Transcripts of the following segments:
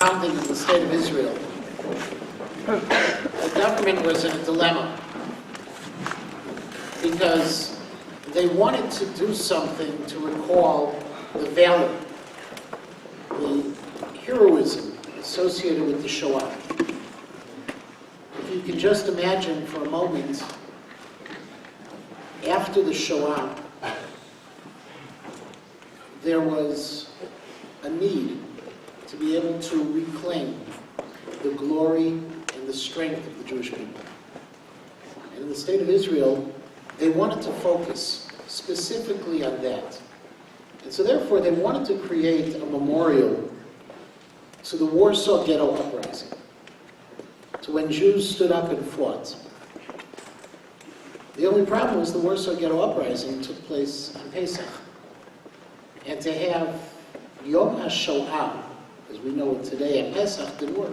founding in the state of Israel, the government was in a dilemma because they wanted to do something to recall the valor, the heroism associated with the Shoah. If you can just imagine for a moment, after the Shoah, there was a need to be able to reclaim the glory and the strength of the Jewish people. And in the state of Israel, they wanted to focus specifically on that. And so therefore, they wanted to create a memorial to the Warsaw Ghetto Uprising, to when Jews stood up and fought. The only problem was the Warsaw Ghetto Uprising took place on Pesach. And to have YomHaShoah, as we know it today, at Pesach, didn't work.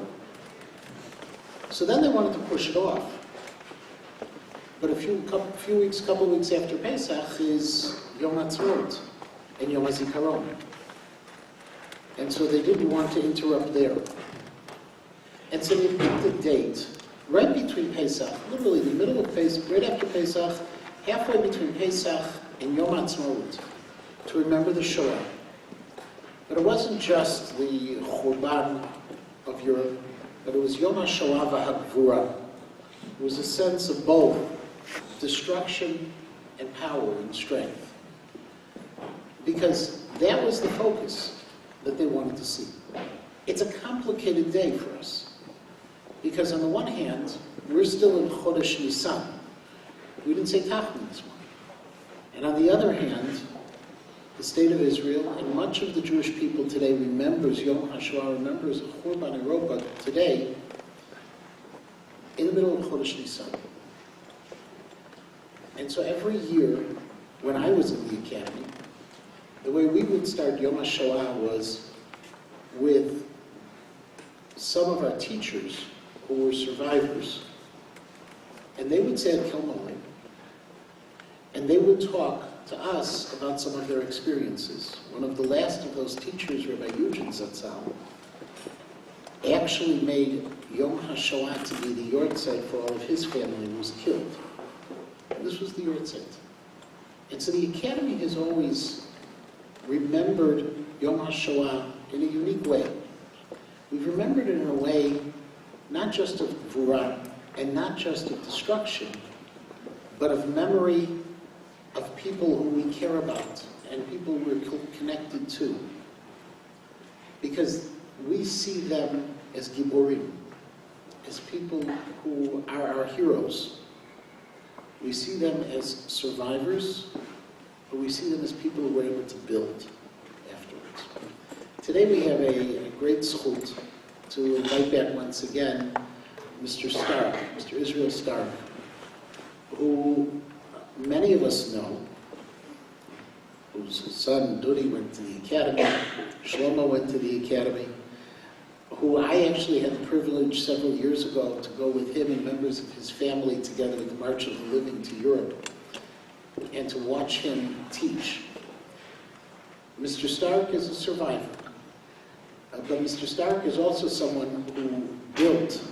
So then they wanted to push it off. But couple weeks after Pesach is Yom HaTzorot and Yom HaZikaron. And so they didn't want to interrupt there. And so they picked a date right between Pesach, literally the middle of Pesach, right after Pesach, halfway between Pesach and Yom HaTzorot, to remember the Shoah. But it wasn't just the Churban of Europe, but it was Yom HaShoah v'Hagvura. It was a sense of both destruction and power and strength. Because that was the focus that they wanted to see. It's a complicated day for us. Because on the one hand, we're still in Chodesh Nisan. We didn't say Tachmin this morning. And on the other hand, the state of Israel and much of the Jewish people today remembers Yom HaShoah, remembers Churban Europa today in the middle of Chodesh Nisan. And so every year, when I was in the academy, the way we would start Yom HaShoah was with some of our teachers who were survivors. And they would say at Kilmole, and they would talk to us about some of their experiences. One of the last of those teachers, Rabbi Eugene Zatzal, actually made Yom HaShoah to be the yortzeit for all of his family who was killed. And this was the yortzeit. And so the Academy has always remembered Yom HaShoah in a unique way. We've remembered it in a way not just of Gvura and not just of destruction, but of memory of people who we care about and people we're connected to. Because we see them as giborim, as people who are our heroes. We see them as survivors, but we see them as people who were able to build afterwards. Today we have a great zchut to invite back once again Mr. Starck, Mr. Israel Starck, who many of us know, whose son Dudi went to the academy, Shlomo went to the academy, who I actually had the privilege several years ago to go with him and members of his family together with the March of the Living to Europe and to watch him teach. Mr. Starck is a survivor, but Mr. Starck is also someone who built,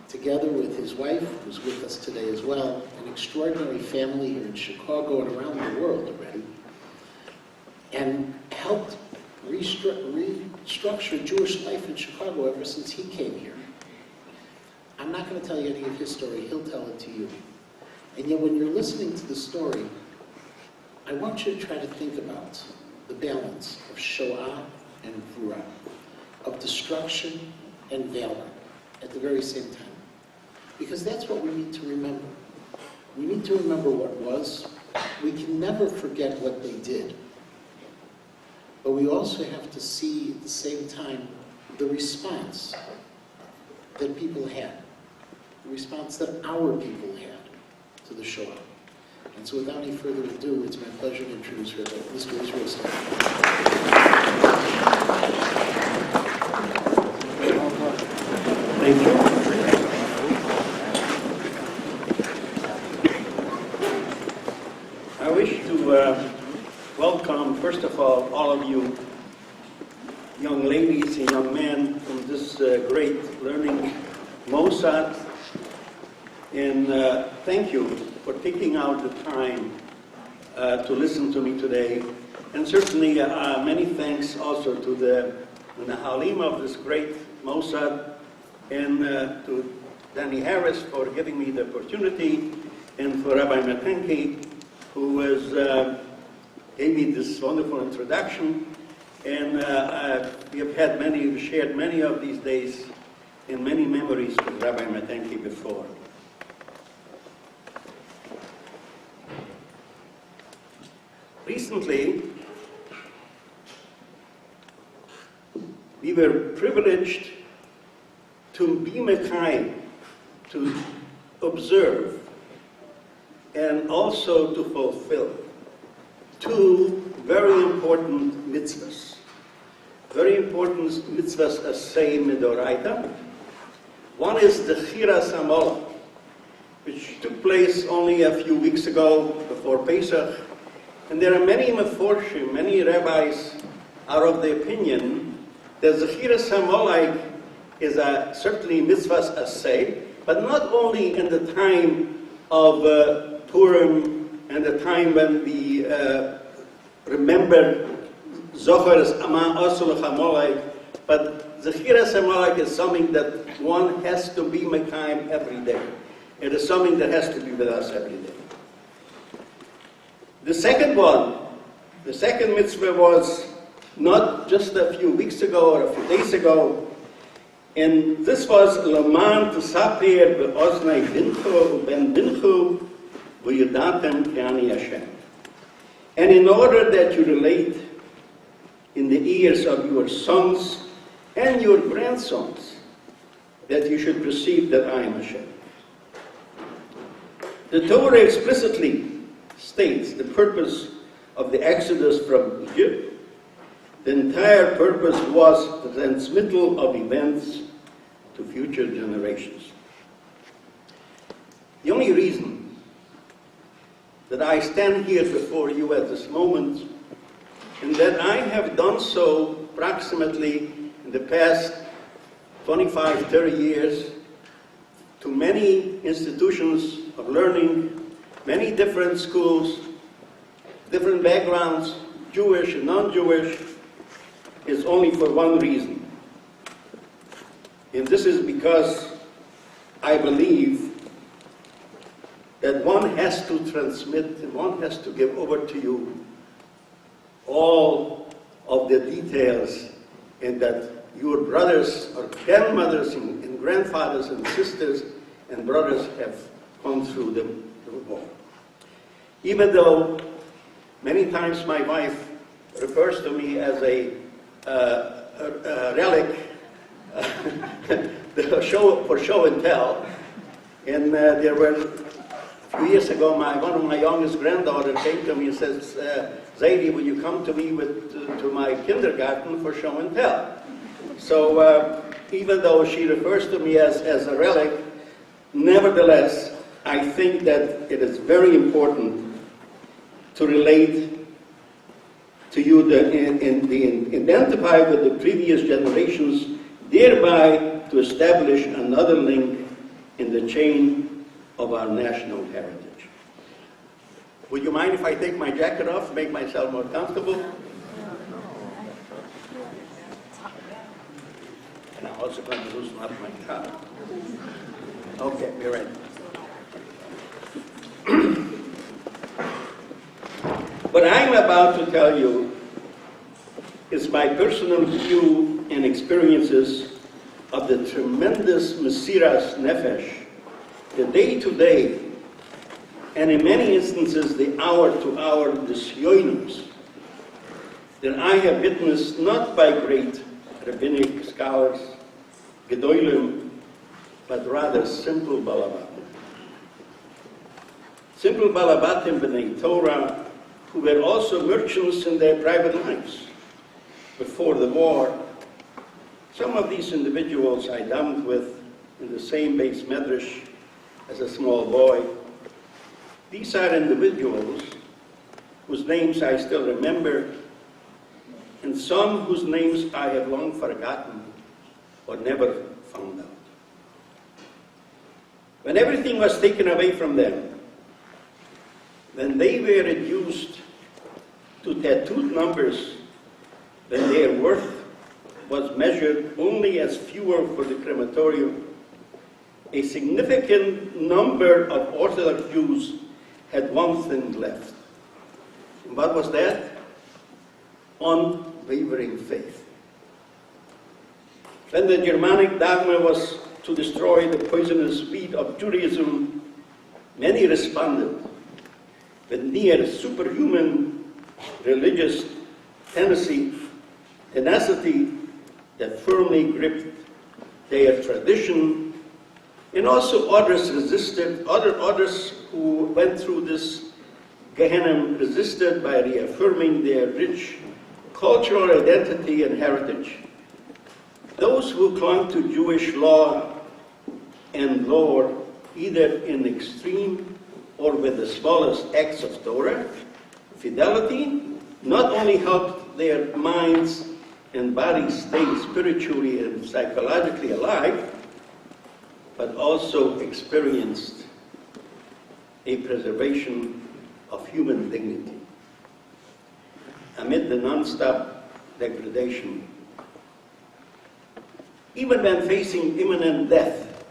together with his wife, who's with us today as well, an extraordinary family here in Chicago and around the world already, and helped restructure Jewish life in Chicago ever since he came here. I'm not going to tell you any of his story, he'll tell it to you. And yet when you're listening to the story, I want you to try to think about the balance of Shoah and Gvura, of destruction and valor at the very same time. Because that's what we need to remember. We need to remember what was. We can never forget what they did. But we also have to see at the same time the response that people had, the response that our people had to the Shoah. And so without any further ado, it's my pleasure to introduce Mr. Israel Starck. Thank you. I wish to welcome, first of all of you young ladies and young men who this great learning Mossad, and thank you for taking out the time to listen to me today. And certainly many thanks also to the Nahalim of this great Mossad, and to Danny Harris for giving me the opportunity, and for Rabbi Matenki, who gave me this wonderful introduction. And we have had we've shared many of these days and many memories with Rabbi Matenki before. Recently, we were privileged to be Mekayim, to observe, and also to fulfill two very important mitzvahs. Very important mitzvahs asay midoraita. One is the Chiras Hamola, which took place only a few weeks ago before Pesach. And there are many meforshim, many rabbis are of the opinion that the Chiras Hamola is certainly mitzvahs asay, but not only in the time of Purim and the time when we remember Zohar's Ama Asul Hamolek, but the Chiras Hamola is something that one has to be Mekayim every day. It is something that has to be with us every day. The second mitzvah was not just a few weeks ago or a few days ago, and this was Laman T'saper Be'oznei Binchu U'ben Binchu V'yudatem Ke'ani Hashem. And in order that you relate in the ears of your sons and your grandsons, that you should perceive that I am Hashem. The Torah explicitly states the purpose of the Exodus from Egypt. The entire purpose was the transmittal of events to future generations. The only reason that I stand here before you at this moment, and that I have done so approximately in the past 25, 30 years, to many institutions of learning, many different schools, different backgrounds, Jewish and non-Jewish, is only for one reason. And this is because I believe that one has to transmit and one has to give over to you all of the details, and that your brothers or grandmothers and grandfathers and sisters and brothers have gone through them all. Even though many times my wife refers to me as a relic for show and tell, and there were a few years ago, one of my youngest granddaughters came to me and says, Zaidi, will you come to me to my kindergarten for show and tell? So even though she refers to me as a relic, nevertheless, I think that it is very important to relate to you and identify with the previous generations, thereby to establish another link in the chain of our national heritage. Would you mind if I take my jacket off, make myself more comfortable? And I'm also going to loosen up my tie. Okay, we're ready. What I'm about to tell you is my personal view and experiences of the tremendous Mesiras Nefesh, the day-to-day, and in many instances the hour-to-hour nisyonos that I have witnessed not by great rabbinic scholars, gedolim, but rather simple balabatim. Simple balabatim b'nei Torah, who were also merchants in their private lives before the war. Some of these individuals I davened with in the same base medrash as a small boy. These are individuals whose names I still remember, and some whose names I have long forgotten. or never found out. When everything was taken away from them, when they were reduced to tattooed numbers, when their worth was measured only as fuel for the crematorium, a significant number of Orthodox Jews had one thing left. And what was that? Unwavering faith. When the Germanic dogma was to destroy the poisonous weed of Judaism, many responded with near superhuman religious tenacity that firmly gripped their tradition, and also others resisted, others who went through this Gehenna resisted by reaffirming their rich cultural identity and heritage. Those who clung to Jewish law and lore, either in extreme or with the smallest acts of Torah, fidelity not only helped their minds and bodies stay spiritually and psychologically alive, but also experienced a preservation of human dignity amid the non-stop degradation. Even when facing imminent death,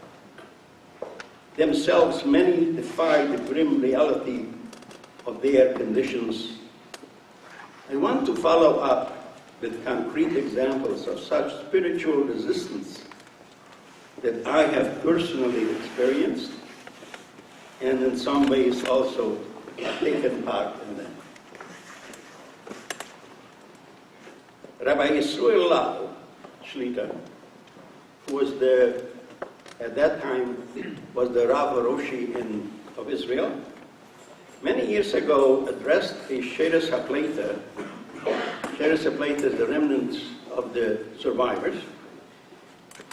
themselves many defied the grim reality of their conditions. I want to follow up with concrete examples of such spiritual resistance that I have personally experienced, and in some ways also taken part in them. Rabbi Yisrael Lau Shlita, who was at that time was the Rav Roshi of Israel, many years ago addressed a Sheres HaPleita. Sheres HaPleita is the remnants of the survivors.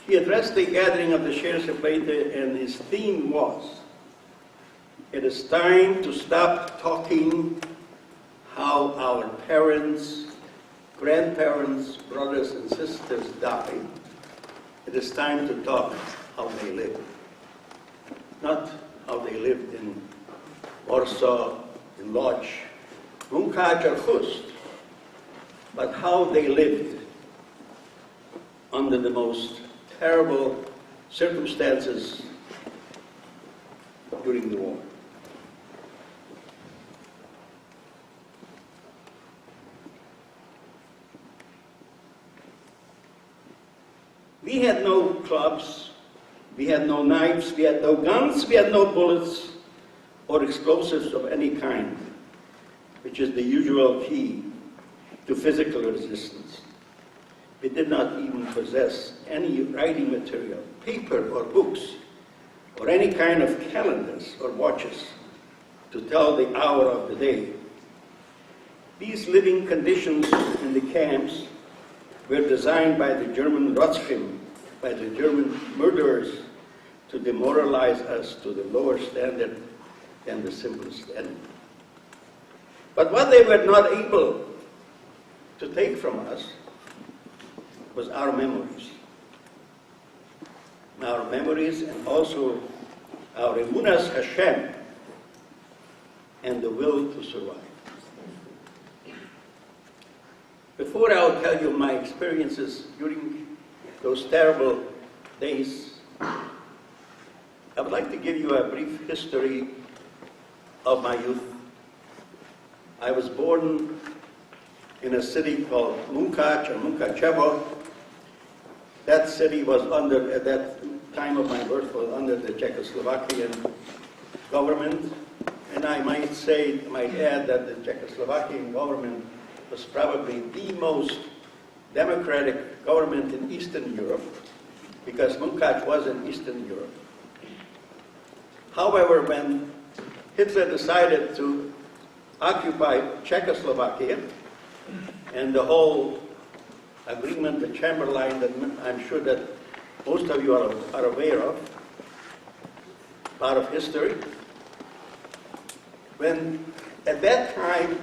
He addressed the gathering of the Sheres HaPleita, and his theme was, "It is time to stop talking how our parents, grandparents, brothers and sisters died. It is time to talk how they lived." Not how they lived in Warsaw, in Lodz, Munkac or Chust, but how they lived under the most terrible circumstances during the war. We had no clubs, we had no knives, we had no guns, we had no bullets or explosives of any kind, which is the usual key to physical resistance. We did not even possess any writing material, paper or books, or any kind of calendars or watches to tell the hour of the day. These living conditions in the camps were designed by the German Rotzkim, by the German murderers, to demoralize us to the lower standard than the simplest enemy. But what they were not able to take from us was our memories. Our memories, and also our emunas Hashem, and the will to survive. Before I'll tell you my experiences during those terrible days, I would like to give you a brief history of my youth. I was born in a city called Munkac or Munkachevo. That city was under, at that time of my birth, was under the Czechoslovakian government. And I might add that the Czechoslovakian government was probably the most democratic government in Eastern Europe, because Munkac was in Eastern Europe. However, when Hitler decided to occupy Czechoslovakia, and the whole agreement, the Chamberlain, that I'm sure that most of you are aware of, part of history, when at that time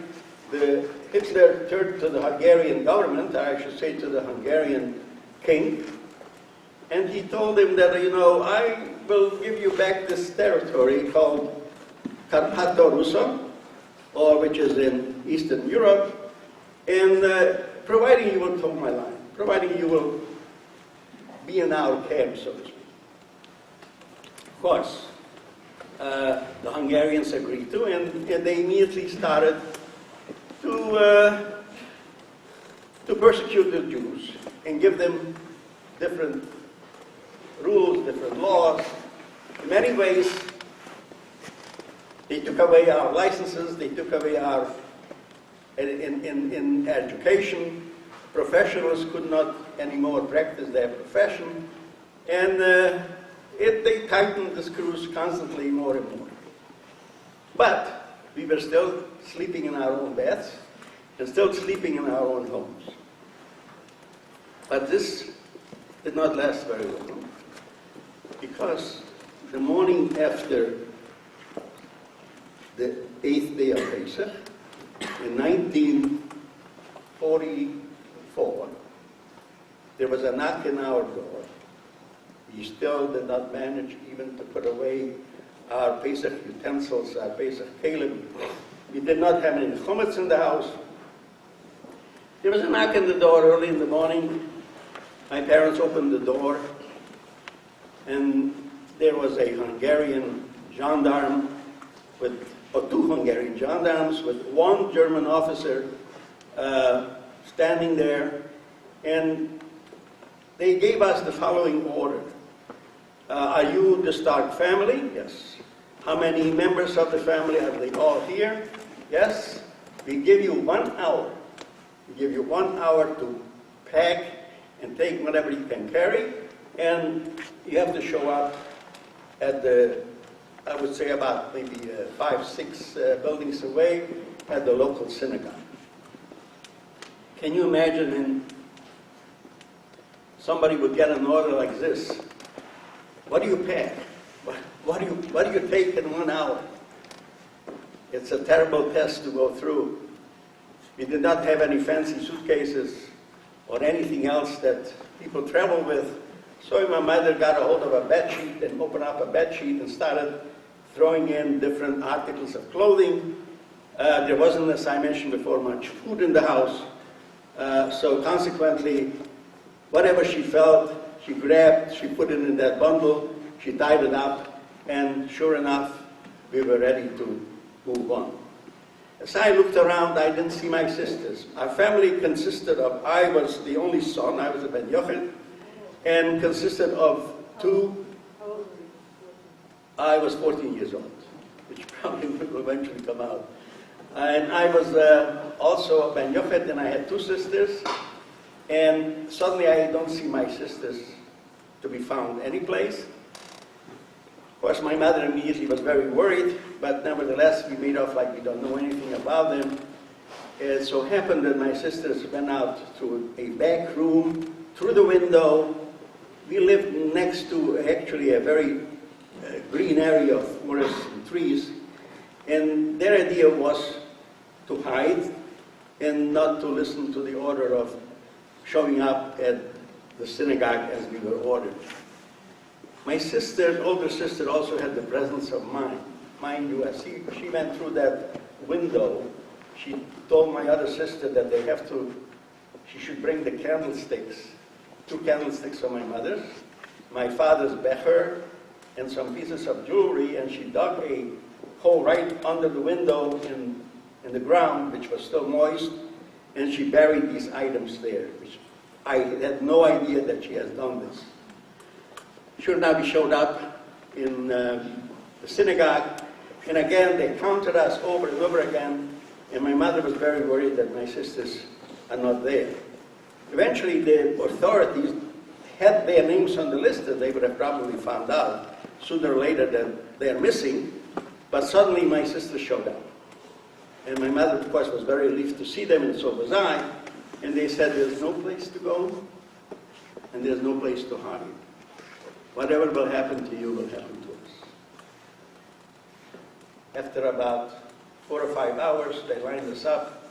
Hitler turned to the Hungarian government, or I should say to the Hungarian king, and he told him that, I will give you back this territory called Carpato Russo, or which is in Eastern Europe, and providing you will toe my line, providing you will be in our camp, so to speak. Of course, the Hungarians agreed to, and they immediately started to persecute the Jews and give them different rules, different laws. In many ways, they took away our licenses, they took away our, in education, professionals could not anymore practice their profession, and they tightened the screws constantly more and more. But we were still sleeping in our own beds and still sleeping in our own homes. But this did not last very long, because the morning after the 8th day of Pesach, in 1944, there was a knock on our door. We still did not manage even to put away our Pesach utensils, our Pesach kalim. We did not have any chametz in the house. There was a knock on the door early in the morning. My parents opened the door, and there was a Hungarian gendarme or two Hungarian gendarmes with one German officer standing there, and they gave us the following order. Are you the Starck family? Yes. How many members of the family? Are they all here? Yes. We give you 1 hour. We give you 1 hour to pack and take whatever you can carry, and you have to show up at the, I would say about maybe 5, 6 buildings away at the local synagogue. Can you imagine somebody would get an order like this? What do you pack? What do you take in 1 hour? It's a terrible test to go through. We did not have any fancy suitcases or anything else that people travel with. So my mother got a hold of a bed sheet and opened up a bed sheet and started throwing in different articles of clothing. There wasn't, as I mentioned before, much food in the house. So consequently, whatever she felt, she grabbed, she put it in that bundle, she tied it up, and sure enough, we were ready to move on. As I looked around, I didn't see my sisters. Our family consisted of, I was the only son, I was a Ben Yochid, and consisted of 2, I was 14 years old, which probably will eventually come out. And I was also a Ben Yochid, and I had 2 sisters, and suddenly I don't see my sisters to be found anyplace. Of course, my mother immediately was very worried, but nevertheless, we made off like we don't know anything about them. It so happened that my sisters went out to a back room, through the window. We lived next to actually a very green area of forests and trees, and their idea was to hide and not to listen to the order of showing up at the synagogue as we were ordered. My sister, older sister, also had the presence of mind. Mind you, as she went through that window, she told my other sister that she should bring the candlesticks, 2 candlesticks for my mother's, my father's becher, and some pieces of jewelry, and she dug a hole right under the window in the ground, which was still moist, and she buried these items there, which I had no idea that she has done this. Sure enough, we showed up in the synagogue, and again, they counted us over and over again, and my mother was very worried that my sisters are not there. Eventually, the authorities had their names on the list, and they would have probably found out sooner or later that they're missing, but suddenly my sisters showed up. And my mother, of course, was very relieved to see them, and so was I, and they said, there's no place to go, and there's no place to hide. Whatever will happen to you will happen to us. After about 4 or 5 hours, they lined us up.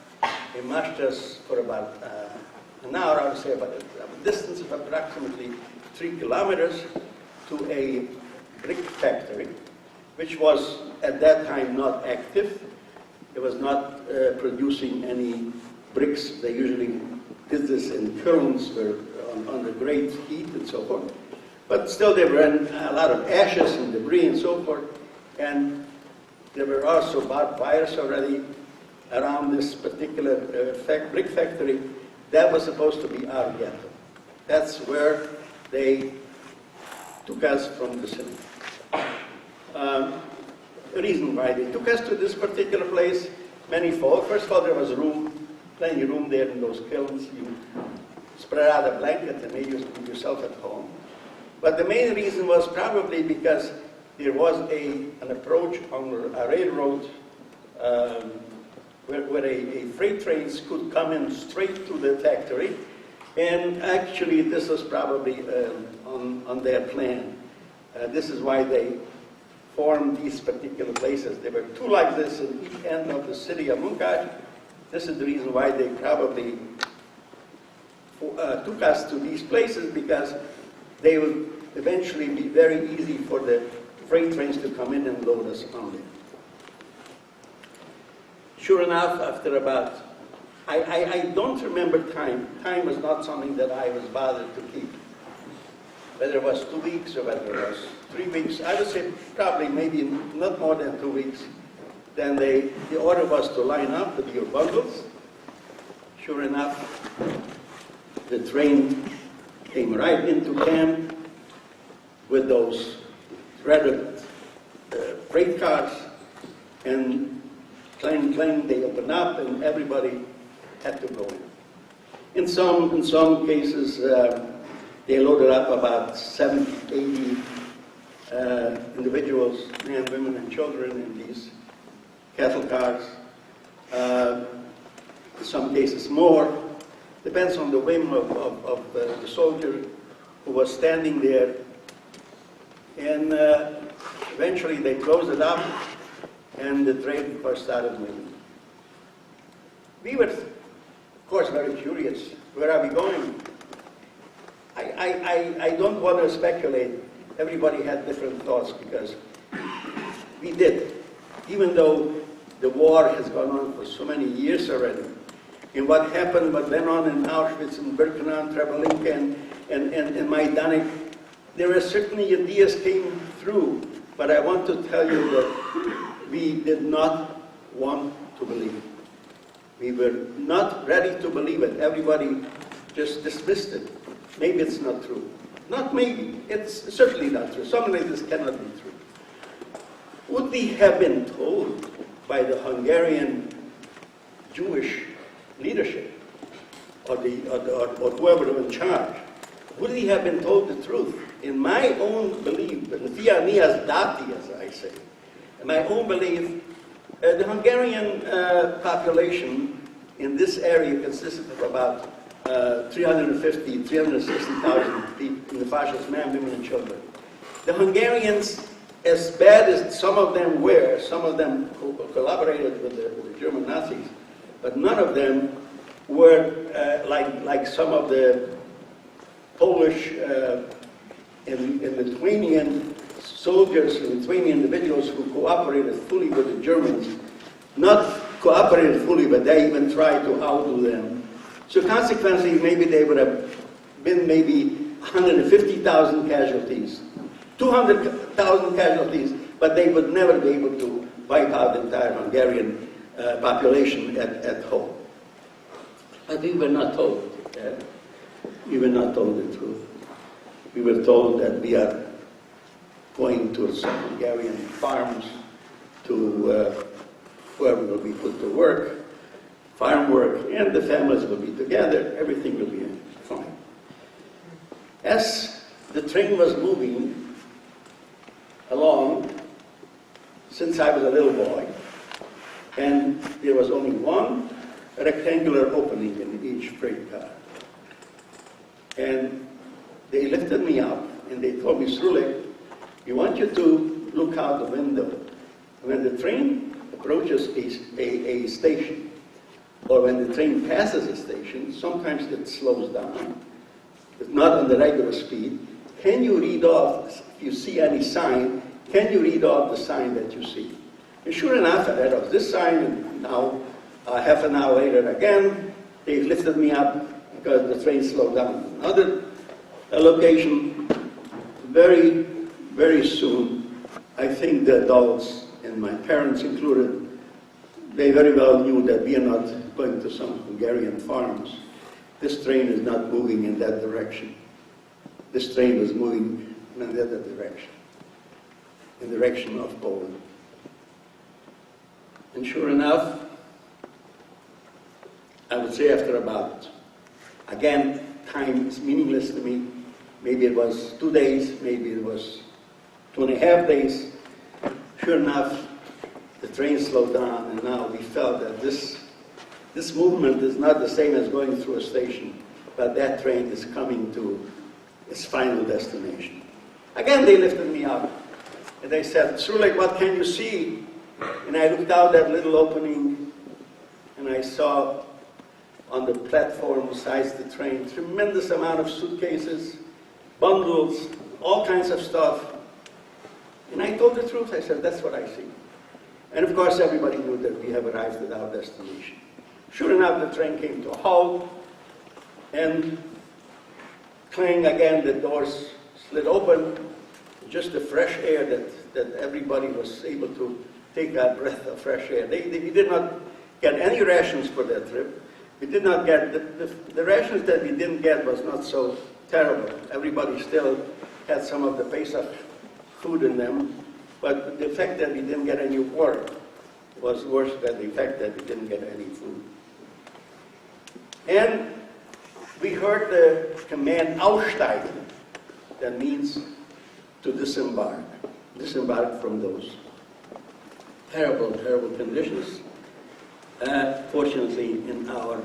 They marched us for about an hour, I would say, about a distance of approximately 3 kilometers to a brick factory, which was at that time not active. It was not producing any bricks. They usually did this in kilns under great heat and so forth. But still there were a lot of ashes and debris and so forth. And there were also barbed wires already around this particular brick factory. That was supposed to be our ghetto. That's where they took us from the city. The reason why they took us to this particular place, manifold. First of all, there was plenty of room there in those kilns. You spread out a blanket and made yourself at home. But the main reason was probably because there was an approach on a railroad where a freight trains could come in straight to the factory. And actually, this was probably on their plan. This is why they formed these particular places. There were 2 like this in each end of the city of Munkaj. This is the reason why they probably took us to these places, because they would eventually be very easy for the freight trains to come in and load us on there. Sure enough, after about, I don't remember time. Time was not something that I was bothered to keep. Whether it was 2 weeks or whether it was 3 weeks, I would say probably maybe not more than 2 weeks. Then the order was to line up with your bundles. Sure enough, the train came right into camp with those threaded freight cars, and clang, they opened up and everybody had to go in. In some cases, they loaded up about 70, 80 individuals, men, women, and children in these cattle cars. In some cases more. Depends on the whim of the soldier who was standing there. And eventually they closed it up and the train first started moving. We were, of course, very curious. Where are we going? I don't want to speculate. Everybody had different thoughts, because we did. Even though the war has gone on for so many years already, and what happened, what went on in Auschwitz and Birkenau, Treblinka, and Majdanek, there were certainly ideas came through, but I want to tell you that we did not want to believe it. We were not ready to believe it. Everybody just dismissed it. Maybe it's not true. Not maybe, it's certainly not true. Something like this cannot be true. Would we have been told by the Hungarian Jewish leadership, or whoever was in charge, would we have been told the truth? In my own belief, via mias dati, as I say, in my own belief, the Hungarian population in this area consisted of about 350, 360,000 people in the fascist men, women, and children. The Hungarians, as bad as some of them were, some of them collaborated with the German Nazis, but none of them were like some of the Polish and Lithuanian soldiers, Lithuanian individuals who cooperated fully with the Germans. Not cooperated fully, but they even tried to outdo them. So consequently, maybe they would have been maybe 150,000 casualties, 200,000 casualties, but they would never be able to wipe out the entire Hungarian population at home. But we were not told. We were not told the truth. We were told that we are going to some Hungarian farms to where we will be put to work, farm work, and the families will be together. Everything will be fine. As the train was moving along, since I was a little boy, and there was only one rectangular opening in each freight car. And they lifted me up and they told me, Srulek, we want you to look out the window. When the train approaches a station, or when the train passes a station, sometimes it slows down. It's not on the regular speed. can you read off, if you see any sign, can you read off the sign that you see? And sure enough, I read off this sign, and now, half an hour later again, they lifted me up because the train slowed down. Another location, very, very soon, I think the adults, and my parents included, they very well knew that we are not going to some Hungarian farms. This train is not moving in that direction. This train was moving in another direction, in the direction of Poland. And sure enough, I would say after about, again, time is meaningless to me. Maybe it was 2 days, maybe it was 2.5 days. Sure enough, the train slowed down, and now we felt that this movement is not the same as going through a station, but that train is coming to its final destination. Again, they lifted me up, and they said, "Starck, what can you see?" And I looked out that little opening, and I saw on the platform besides the train tremendous amount of suitcases, bundles, all kinds of stuff. And I told the truth. I said, "That's what I see." And of course, everybody knew that we have arrived at our destination. Sure enough, the train came to a halt, and clang again, the doors slid open. Just the fresh air that everybody was able to take a breath of fresh air. We did not get any rations for that trip. We did not get, the rations that we didn't get was not so terrible. Everybody still had some of the Pesach food in them, but the fact that we didn't get any water was worse than the fact that we didn't get any food. And we heard the command aussteigen, that means to disembark from those terrible, terrible conditions. Fortunately, in our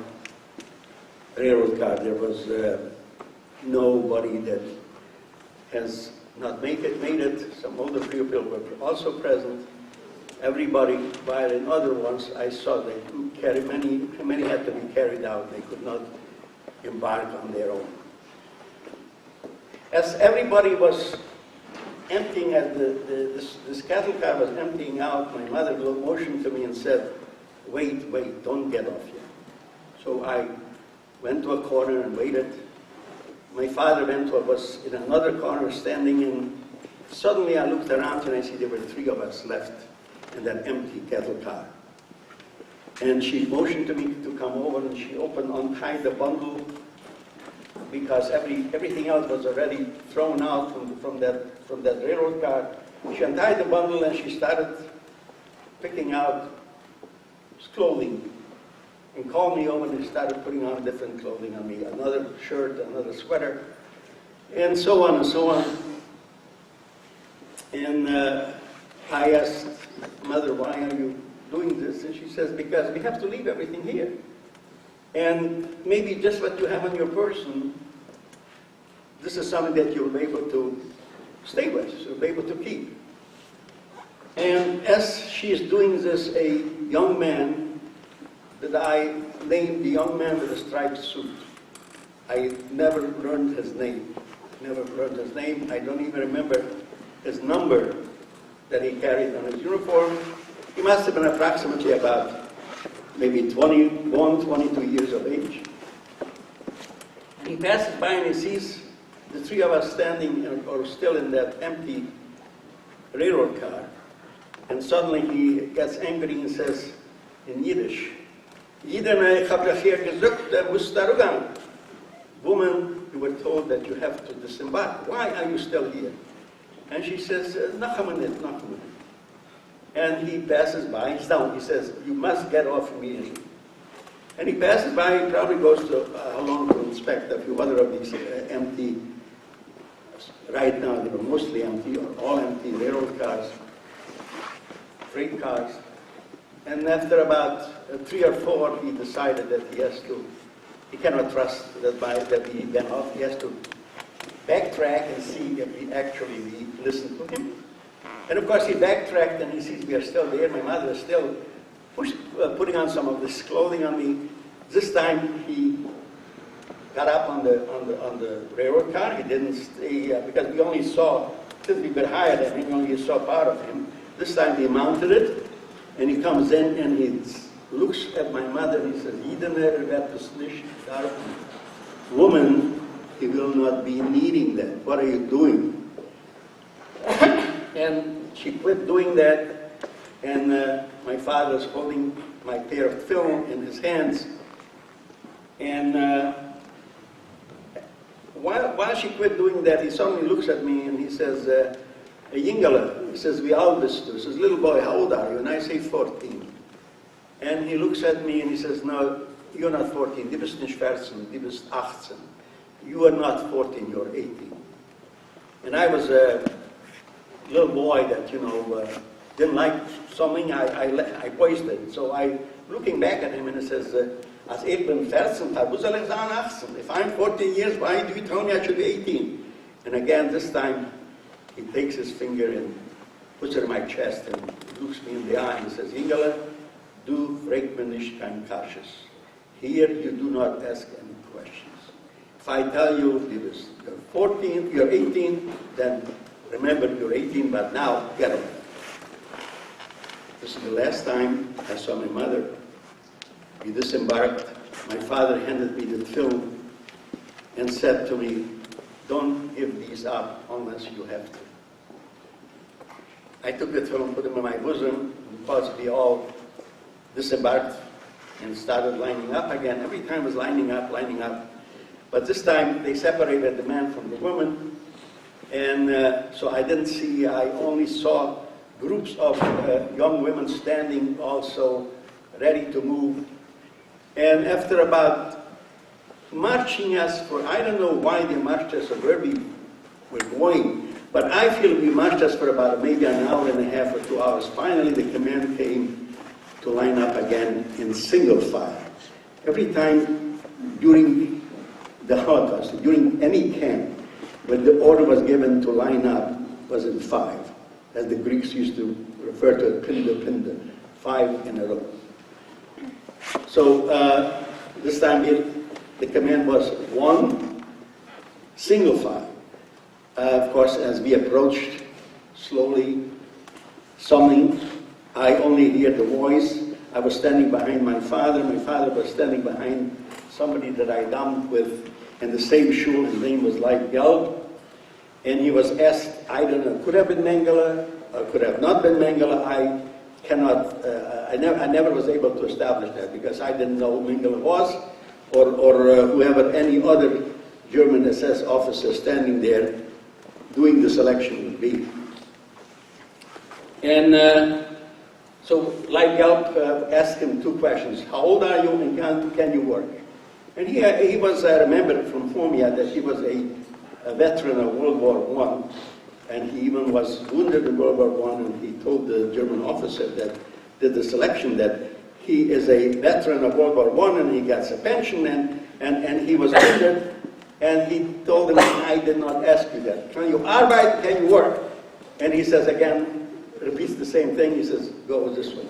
railroad car, there was nobody that has not made it. Some older people were also present. Everybody, while in other ones, I saw they carry many had to be carried out. They could not embark on their own. As everybody was emptying, as this cattle car was emptying out, my mother motioned to me and said, wait, don't get off yet. So I went to a corner and waited. My father was in another corner standing, and suddenly I looked around and I see there were 3 of us left in that empty cattle car. And she motioned to me to come over, and she untied the bundle, because everything else was already thrown out from that railroad car. She untied the bundle and she started picking out clothing, and called me over, and she started putting on different clothing on me, another shirt, another sweater, and so on and so on. And I asked Mother, why are you doing this? And she says, because we have to leave everything here. And maybe just what you have on your person, this is something that you'll be able to stay with, you'll be able to keep. And as she is doing this, a young man that I named the young man with the striped suit. I never learned his name. I don't even remember his number that he carried on his uniform. He must have been approximately about maybe 21, 22 years of age. And he passes by and he sees the 3 of us standing or still in that empty railroad car. And suddenly he gets angry and says in Yiddish, woman, you were told that you have to disembark. Why are you still here? And she says, noch a minute. And he passes by, he's down, he says, you must get off immediately. And he passes by, he probably goes to along to inspect a few other of these empty, right now they were mostly empty or all empty railroad cars, freight cars. And after about 3 or 4, he decided that he cannot trust that he went off. He has to backtrack and see if we listen to him. And of course he backtracked and he sees we are still there. My mother is still putting on some of this clothing on me. This time he got up on the railroad car. He didn't stay, because we only saw, a little bit higher than him, we only saw part of him. This time he mounted it, and he comes in and he looks at my mother and he says, "Jidene wird es nicht darf." Woman, he will not be needing that. What are you doing? And she quit doing that, and my father was holding my pair of film in his hands. And while she quit doing that, he suddenly looks at me and he says, "Yingele," he says, "Wie alt bist du?" He says, "Little boy, how old are you?" And I say, 14. And he looks at me and he says, "No, you're not 14. Du bist nicht 14, du bist 18. You are not 14, you're 18. And I was a little boy that, didn't like something, I voiced it. So looking back at him, and he says, "Als ich bin 14, wo soll ich sein 18? If I'm 14 years, why do you tell me I should be 18? And again, this time, he takes his finger and puts it in my chest and looks me in the eye and says, "Yingele, du fragt mir nicht kein Kasches. Here you do not ask any questions. If I tell you you're 14, you're 18, then remember you're 18, but now get away." This is the last time I saw my mother. We disembarked. My father handed me the film and said to me, "Don't give these up unless you have to." I took the film, put them in my bosom, because we all disembarked and started lining up again. Every time was lining up. But this time they separated the man from the woman. And so I didn't see, I only saw groups of young women standing also ready to move. And after about marching us for, I don't know why they marched us or where we were going, but I feel we marched us for about maybe an hour and a half or 2 hours. Finally the command came to line up again in single file. Every time during the Holocaust, during any camp, when the order was given to line up, was in 5, as the Greeks used to refer to it, pinda, 5 in a row. So this time the command was 1, single file. Of course, as we approached slowly, something, I only hear the voice. I was standing behind my father was standing behind somebody that I dumped with in the same shul. His name was Leib Gelb. And he was asked, I don't know, could have been Mengele, or could have not been Mengele. I cannot, I never was able to establish that because I didn't know who Mengele was, or whoever, any other German SS officer standing there doing the selection would be. And so Leib Gelb asked him 2 questions. How old are you and can you work? And he was, I remember from Formia that he was a veteran of World War I, and he even was wounded in World War I, and he told the German officer that did the selection that he is a veteran of World War I, and he gets a pension, and he was wounded, and he told him, I did not ask you that. Can you arbeiten, can you work? And he says again, repeats the same thing, he says, go this way.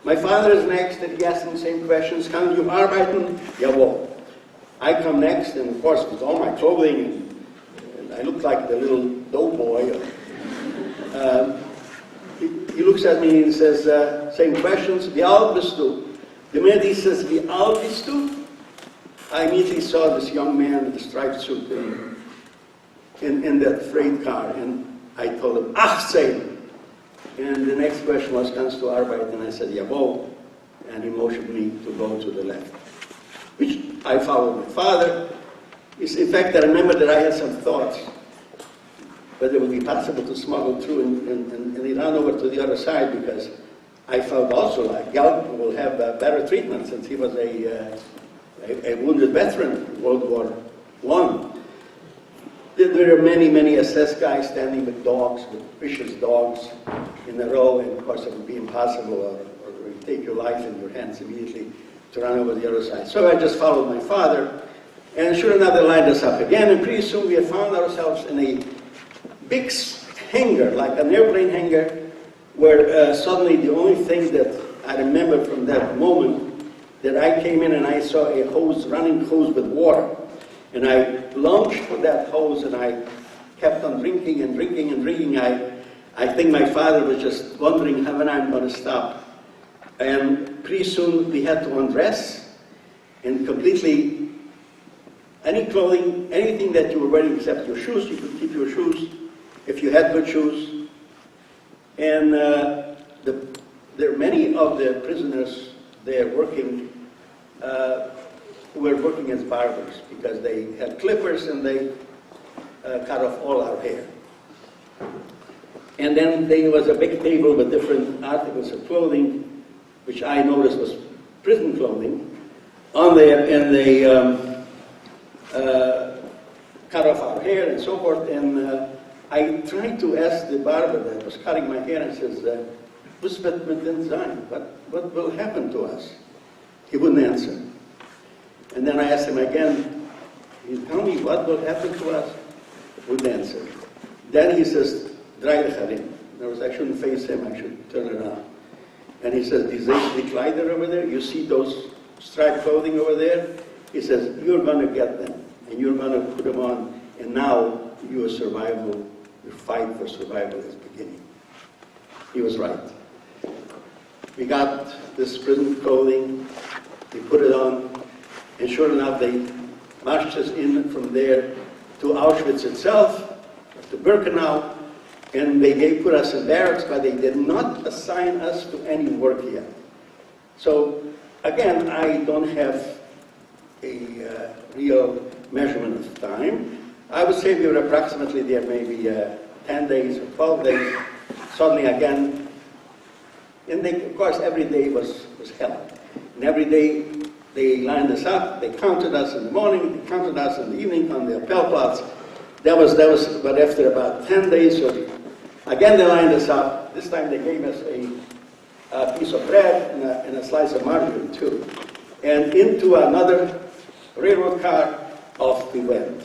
My father is next, and he asks him the same questions. Can you arbeiten? Jawohl. I come next, and of course with all my clothing, and I look like the little doughboy. He looks at me and says, same questions, wie alt bist du? The minute he says, wie alt bist du? I immediately saw this young man with a striped suit in that freight car, and I told him, 18. And the next question was, kannst du arbeiten? And I said, jawohl. And he motioned me to go to the left, which I followed my father. In fact, I remember that I had some thoughts whether it would be possible to smuggle through and he ran over to the other side, because I felt also like Gelb will have better treatment since he was a wounded veteran in World War I. There are many, many SS guys standing with dogs, with vicious dogs in a row, and of course it would be impossible, or you take your life in your hands immediately to run over the other side. So I just followed my father, and sure enough they lined us up again, and pretty soon we had found ourselves in a big hangar, like an airplane hangar, where suddenly the only thing that I remember from that moment, that I came in and I saw a hose, running hose with water. And I lunged for that hose, and I kept on drinking and drinking and drinking. I think my father was just wondering when I'm going to stop. And pretty soon we had to undress and completely, any clothing, anything that you were wearing except your shoes, you could keep your shoes if you had good shoes. And there are many of the prisoners there working, who were working as barbers because they had clippers and they cut off all our hair. And then there was a big table with different articles of clothing, which I noticed was prison clothing, on there, and they cut off our hair and so forth. And I tried to ask the barber that was cutting my hair, and says, "Was wird mit den sein? What will happen to us?" He wouldn't answer. And then I asked him again, "You tell me what will happen to us?" Wouldn't answer. Then he says, "Draai de garin." In other words, I shouldn't face him, I should turn around. And he says, "Die Kleider over there, you see those striped clothing over there?" He says, "You're going to get them, and you're going to put them on, and now your survival, your fight for survival is beginning." He was right. We got this prison clothing, we put it on, and sure enough, they marched us in from there to Auschwitz itself, to Birkenau, and they put us in barracks, but they did not assign us to any work yet. So, again, I don't have a real measurement of time. I would say we were approximately there maybe 10 days or 12 days. Suddenly again, and they, of course, every day was hell. And every day they lined us up, they counted us in the morning, they counted us in the evening on the Appellplatz. That was, but after about 10 days, again they lined us up. This time they gave us a piece of bread and a slice of margarine too. And into another railroad car, off we went.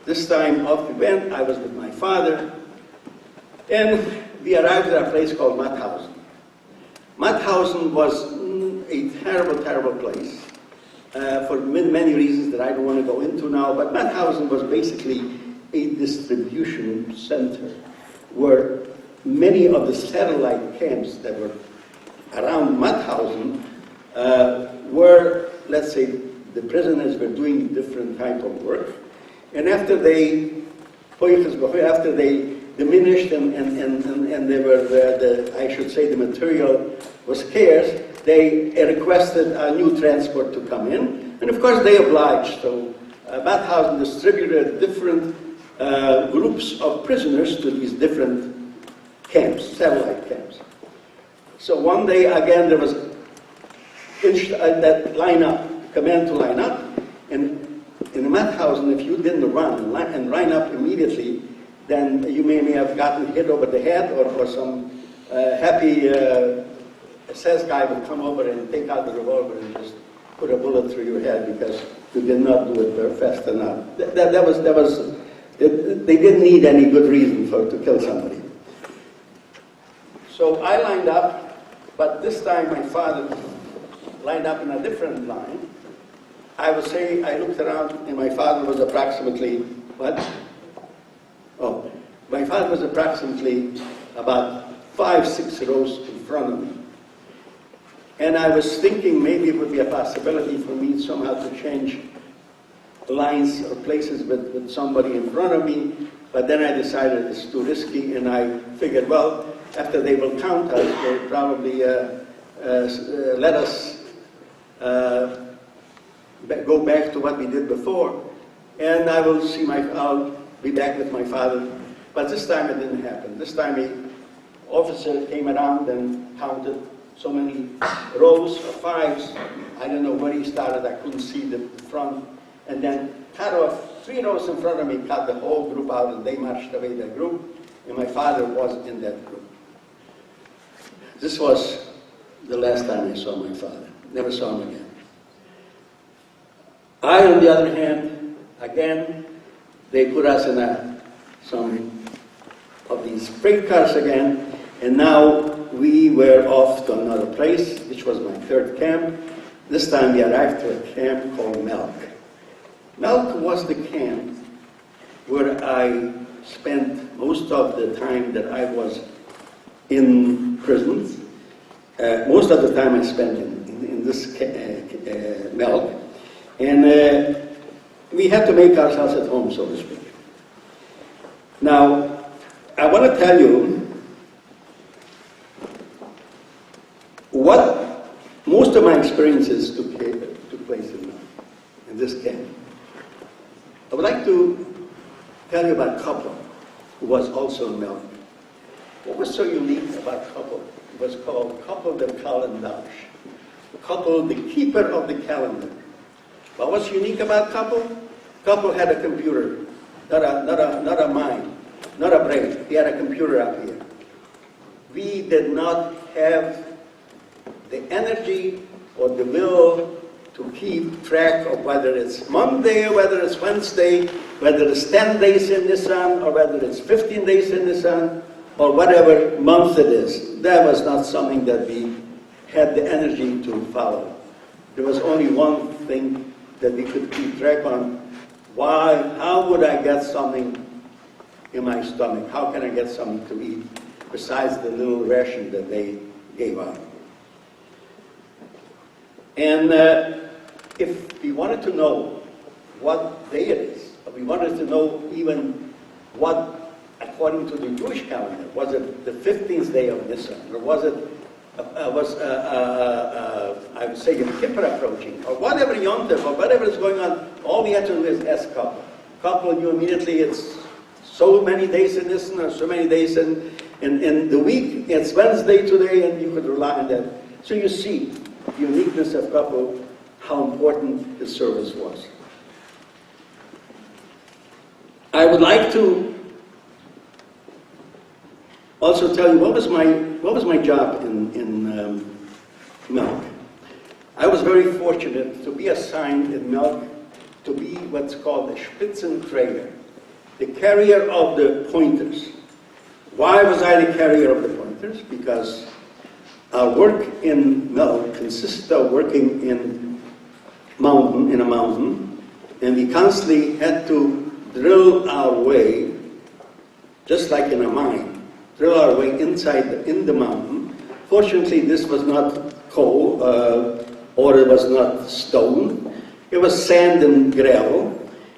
This time off we went, I was with my father, and we arrived at a place called Mauthausen. Mauthausen was a terrible, terrible place for many reasons that I don't want to go into now, but Mauthausen was basically a distribution center where many of the satellite camps that were around Mauthausen were, let's say, the prisoners were doing different type of work. And after they diminished and they were, I should say, the material was scarce, they requested a new transport to come in. And of course they obliged. So Mauthausen distributed different groups of prisoners to these different camps, satellite camps. So one day, again, there was that command to line up, and in Mauthausen, if you didn't run and line up immediately, then you may have gotten hit over the head, or some happy SS guy would come over and take out the revolver and just put a bullet through your head because you did not do it fast enough. They didn't need any good reason to kill somebody. So I lined up, but this time my father lined up in a different line. I would say I looked around and my father was approximately, what? Oh, my father was approximately about 5-6 rows in front of me. And I was thinking maybe it would be a possibility for me somehow to change lines or places with somebody in front of me, but then I decided it's too risky, and I figured, well, after they will count us, they'll probably let us go back to what we did before, and I'll be back with my father. But this time it didn't happen. This time an officer came around and counted so many rows of fives. I don't know where he started. I couldn't see the front. And then cut off 3 rows in front of me, cut the whole group out, and they marched away that group. And my father was in that group. This was the last time I saw my father. Never saw him again. I, on the other hand, again, they put us in some of these freight cars again, and now we were off to another place, which was my 3rd camp. This time we arrived to a camp called Melk. Milk was the camp where I spent most of the time that I was in prisons. Most of the time I spent in this milk. And we had to make ourselves at home, so to speak. Now, I want to tell you what most of my experiences took place in this camp. I would like to tell you about a couple who was also in Melbourne. What was so unique about couple? It was called couple de calendage. Couple, the keeper of the calendar. What was unique about couple? Couple had a computer, not a mind, not a brain. He had a computer up here. We did not have the energy or the will to keep track of whether it's Monday, or whether it's Wednesday, whether it's 10 days in Nisan, or whether it's 15 days in Nisan, or whatever month it is. That was not something that we had the energy to follow. There was only one thing that we could keep track on. How would I get something in my stomach? How can I get something to eat besides the little ration that they gave out? And if we wanted to know what day it is, or we wanted to know even what, according to the Jewish calendar, was it the 15th day of Nisan, or was it, I would say, Yom Kippur approaching, or whatever Yom Tov, or whatever is going on, all we had to do is ask couple. Couple knew immediately it's so many days in Nisan, or so many days in the week, it's Wednesday today, and you could rely on that. So you see, the uniqueness of couple, how important his service was. I would like to also tell you what was my job in Milk. I was very fortunate to be assigned in Milk to be what's called a Spitzenträger, the carrier of the pointers. Why was I the carrier of the pointers? Because our work in Milk consisted of working in a mountain, and we constantly had to drill our way, just like in a mine, drill our way in the mountain. Fortunately, this was not coal, or it was not stone. It was sand and gravel.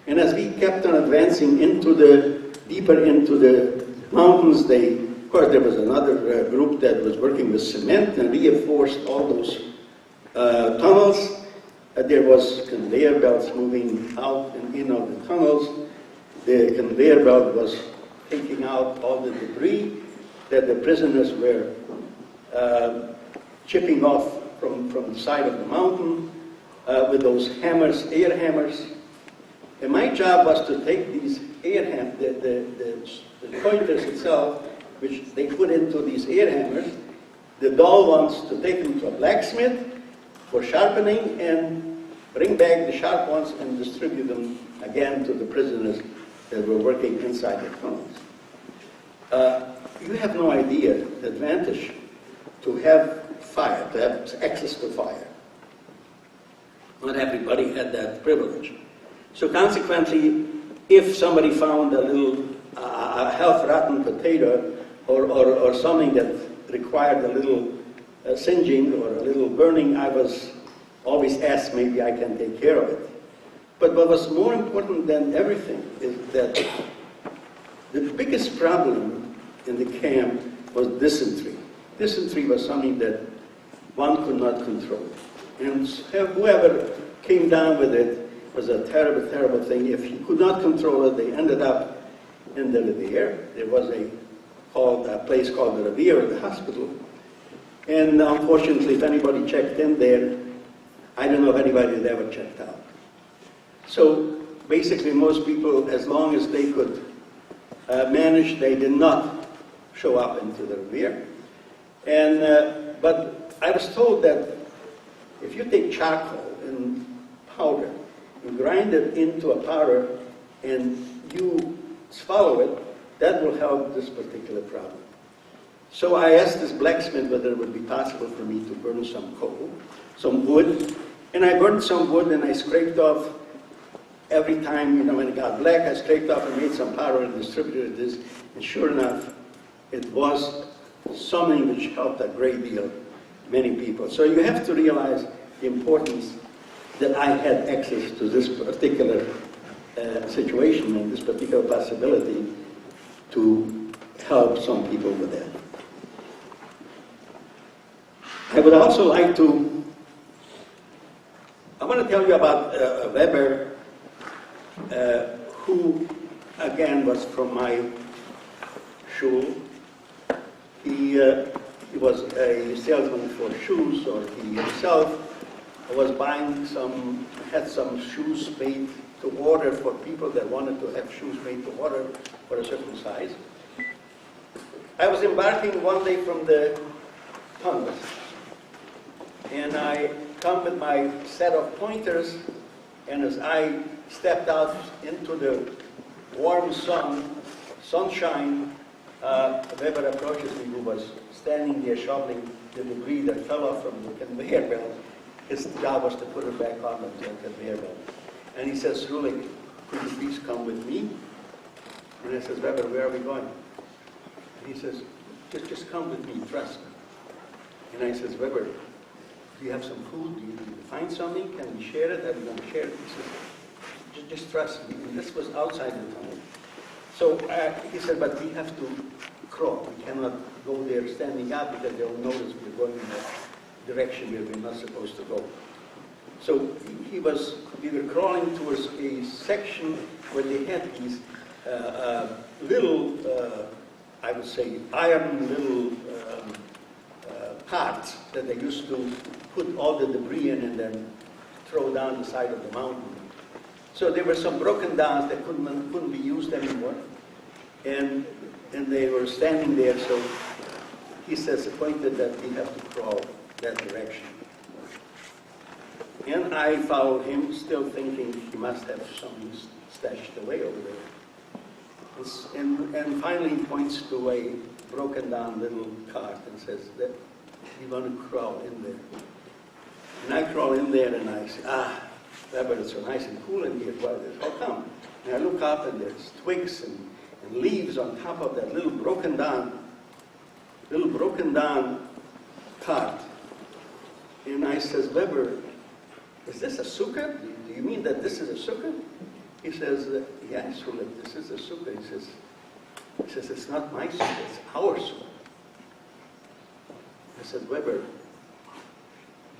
And as we kept on advancing deeper into the mountains, of course, there was another group that was working with cement and reinforced all those tunnels. There was conveyor belts moving out and in of the tunnels. The conveyor belt was taking out all the debris that the prisoners were chipping off from the side of the mountain with those hammers, air hammers. And my job was to take these air hammers, the pointers itself, which they put into these air hammers, the dull ones to take them to a blacksmith for sharpening and bring back the sharp ones and distribute them again to the prisoners that were working inside the tunnels. You have no idea the advantage to have fire, to have access to fire. Not everybody had that privilege. So consequently, if somebody found a little half-rotten potato or something that required a little singeing or a little burning, I was always asked, maybe I can take care of it. But what was more important than everything is that the biggest problem in the camp was dysentery. Dysentery was something that one could not control. And whoever came down with it was a terrible, terrible thing. If he could not control it, they ended up in the Riviera. There was a place called the Riviera, the hospital. And unfortunately, if anybody checked in there, I don't know if anybody had ever checked out. So basically, most people, as long as they could manage, they did not show up into the Riviera. And but I was told that if you take charcoal and powder, you grind it into a powder, and you swallow it, that will help this particular problem. So I asked this blacksmith whether it would be possible for me to burn some coal, some wood, and I burned some wood and I scraped off every time, when it got black, I scraped off and made some powder and distributed this. And sure enough, it was something which helped a great deal, many people. So you have to realize the importance that I had access to this particular situation and this particular possibility to help some people with that. I would also like to, I want to tell you about Weber, who, again, was from my shul. He was a salesman for shoes, or he himself was had some shoes made to order for people that wanted to have shoes made to order for a certain size. I was embarking one day from the Congress, and I come with my set of pointers, and as I stepped out into the warm sunshine, Weber approaches me, who was standing there shoveling the debris that fell off from the conveyor belt. His job was to put it back on the conveyor belt. And he says, "Rulik, could you please come with me?" And I says, "Weber, where are we going?" And he says, just come with me, trust me." And I says, "Weber, do you have some food? Do you find something? Can we share it? Are we going to share it?" He says, just trust me." And this was outside the tunnel. So he said, "But we have to crawl. We cannot go there standing up because they'll notice we're going in the direction where we're not supposed to go." So we were crawling towards a section where they had these little, I would say, iron little pots that they used to put all the debris in and then throw down the side of the mountain. So there were some broken downs that couldn't be used anymore, and they were standing there. So he says, pointed that we have to crawl that direction. And I followed him, still thinking he must have something stashed away over there. And finally he points to a broken down little cart and says that we're going to crawl in there. And I crawl in there and I say, Weber, it's so nice and cool in here. Well, how come? And I look up and there's twigs and leaves on top of that little broken down cart. And I says, "Weber, is this a sukkah? Do you mean that this is a sukkah?" He says, "Yes, Rulik, this is a sukkah." He says, "It's not my sukkah, it's our sukkah." I said, "Weber,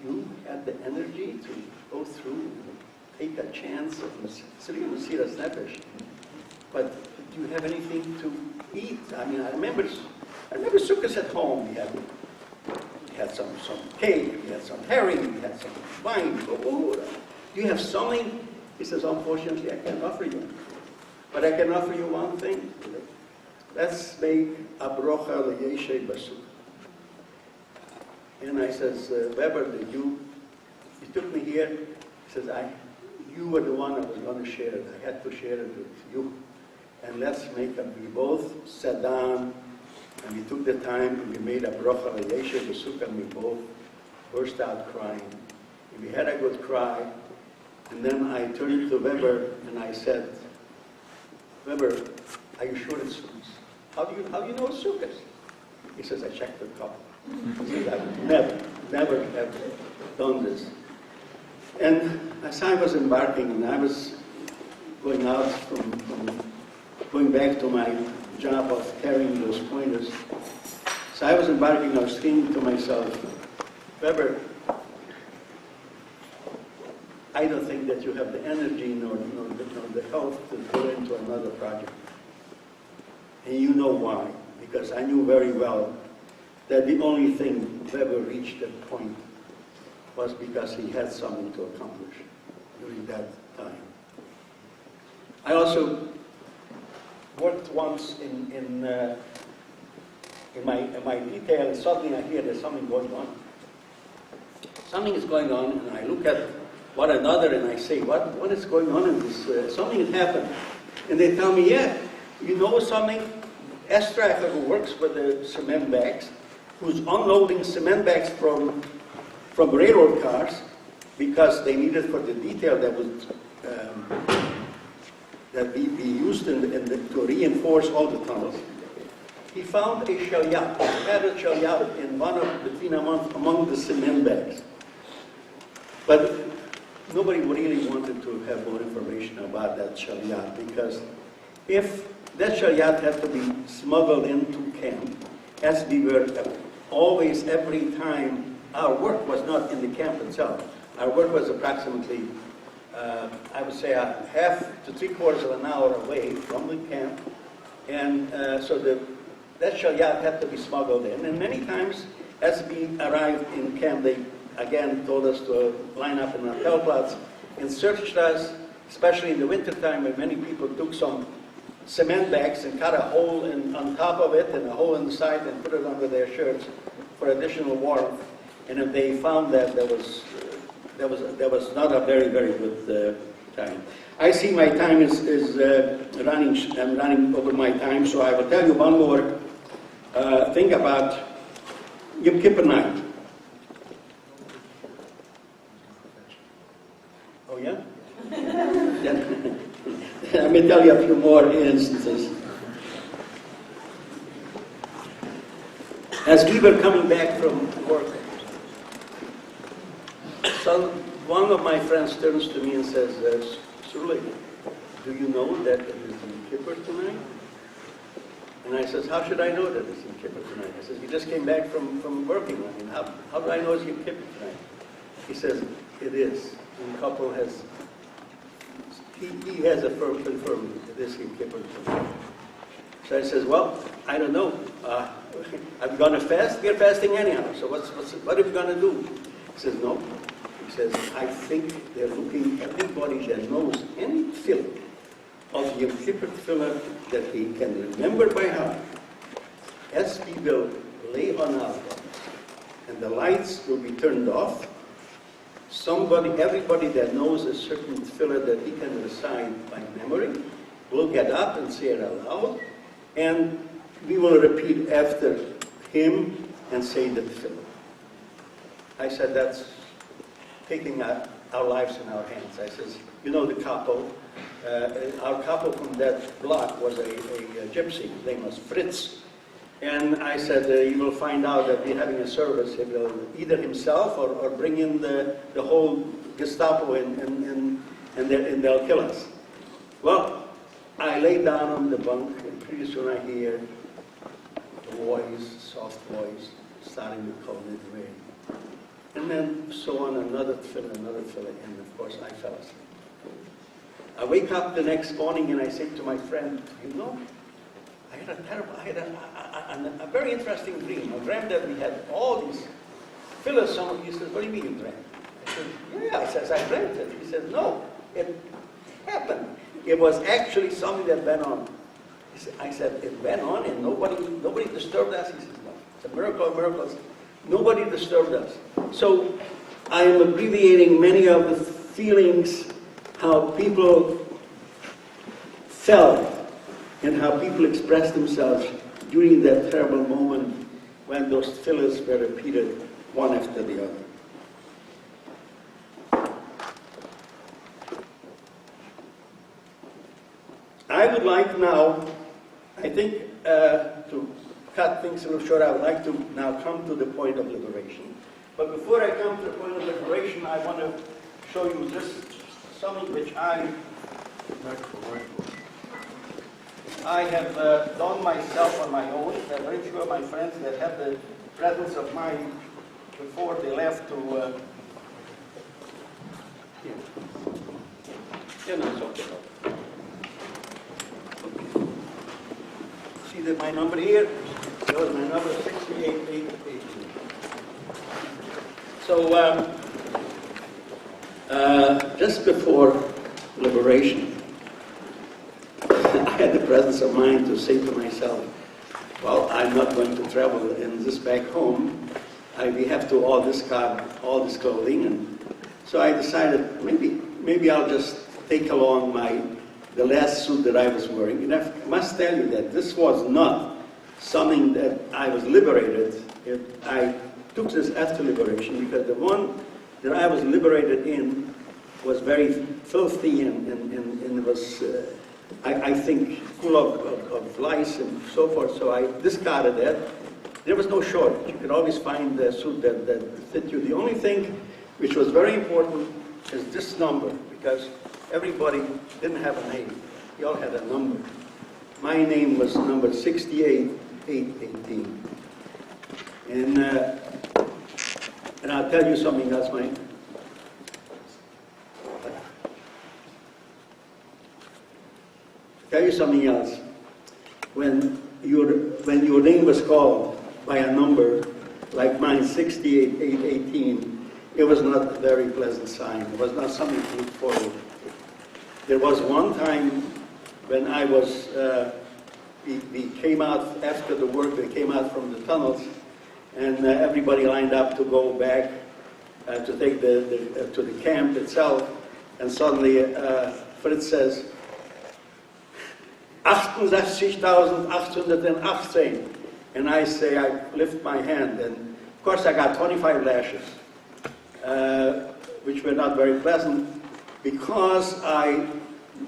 you had the energy to go through and take a chance of Mesiras Nefesh, but do you have anything to eat?" I mean, I remember sukkahs at home. We had some cake, we had some herring, we had some wine. "Oh, do you have something?" He says, "Unfortunately, I can't offer you. But I can offer you one thing. Let's make a brocha l'yeshe b'sukkah." And I says, "Weber, he took me here." He says, "You were the one that was going to share it. I had to share it with you. And we both sat down, and we took the time, and we made a bracha l'yeshe b'sukkah, and we both burst out crying. And we had a good cry. And then I turned to Weber, and I said, "Weber, are you sure it's sukkahs? How do you know it's sukkahs?" He says, "I checked the couple." He says, "I've never have done this." And as I was embarking, and I was going out going back to my job of carrying those pointers, so I was embarking, I was thinking to myself, "Weber, I don't think that you have the energy nor the health to go into another project." And you know why. Because I knew very well that the only thing Weber reached that point was because he had something to accomplish during that time. I also worked once in my detail, and suddenly I hear there's something going on. Something is going on, and I look at one another and I say, what is going on in this? Something has happened. And they tell me, "Yeah, you know something? Starck, who works with the cement bags, who's unloading cement bags from railroad cars because they needed for the detail that would that we used to reinforce all the tunnels, he found a shalyat, a padded shalyat in among the cement bags. But nobody really wanted to have more information about that shalyat, because if that shalyat had to be smuggled into camp, as we were always, every time, our work was not in the camp itself. Our work was approximately, I would say, a half to 3/4 of an hour away from the camp. And so that shalyat had to be smuggled in. And many times, as we arrived in camp, they again told us to line up in our plots and searched us, especially in the wintertime, when many people took some cement bags and cut a hole on top of it and a hole in the side and put it under their shirts for additional warmth. And if they found that, there was not a very, very good time. I see my time is running. I'm running over my time, so I will tell you one more thing about Yom Kippur night. Oh yeah? Let me tell you a few more instances. As we were coming back from work, so one of my friends turns to me and says, Surely, do you know that it is Yom Kippur tonight? And I says, how should I know that it's Yom Kippur tonight? I says, you just came back from working. I mean, how do I know it's Yom Kippur tonight? He says, it is. And the couple has, he has confirmed it is Yom Kippur tonight. So I says, well, I don't know. Are we going to fast? We're fasting anyhow. So what are we going to do? He says, no. He says, I think they're looking, everybody that knows any tefillah of Yom Kippur tefillah that he can remember by heart, as we will lay on our beds, and the lights will be turned off, everybody that knows a certain tefillah that he can recite by memory will get up and say it aloud, and we will repeat after him and say the tefillah. I said, that's taking our lives in our hands. I says, you know the couple, our couple from that block was a gypsy. His name was Fritz. And I said, you will find out that we're having a service. He will either himself or bring in the whole Gestapo and they'll kill us. Well, I lay down on the bunk, and pretty soon I hear the voice, soft voice, starting to call me the rain. And then so on, another tefillah, and of course I fell asleep. I wake up the next morning and I say to my friend, you know, I had a very interesting dream. I dreamt that we had all these tefillahs. He says, what do you mean you dreamt? I said, yeah, I says, I dreamt it. He said, no, it happened. It was actually something that went on. I said, it went on and nobody disturbed us? He says, no, it's a miracle of miracles. Nobody disturbed us. So I am abbreviating many of the feelings, how people felt and how people expressed themselves during that terrible moment when those tefillahs were repeated one after the other. I would like now, I think, to cut things a little short, I would like to now come to the point of liberation. But before I come to the point of liberation, I want to show you just something which I have done myself on my own. I'm very sure my friends that have the presence of mind before they left to... it's okay. See that my number here? That was my number 68888. So, just before liberation, I had the presence of mind to say to myself, well, I'm not going to travel in this back home. We have to all discard all this clothing. And so I decided maybe I'll just take along the last suit that I was wearing. And I must tell you that this was not something that I was liberated. I took this after liberation because the one that I was liberated in was very filthy and it was I think, full of lice and so forth, so I discarded that. There was no shortage. You could always find a suit that fit you. The only thing which was very important is this number, because everybody didn't have a name. We all had a number. My name was number 68818. And I'll tell you something else, Mike. Tell you something else. When your name was called by a number like mine, 68818, it was not a very pleasant sign. It was not something to look forward to. There was one time when I was, we came out after the work, we came out from the tunnels, and everybody lined up to go back to take to the camp itself, and suddenly Fritz says, 68,818. And I say, I lift my hand, and of course I got 25 lashes, which were not very pleasant, because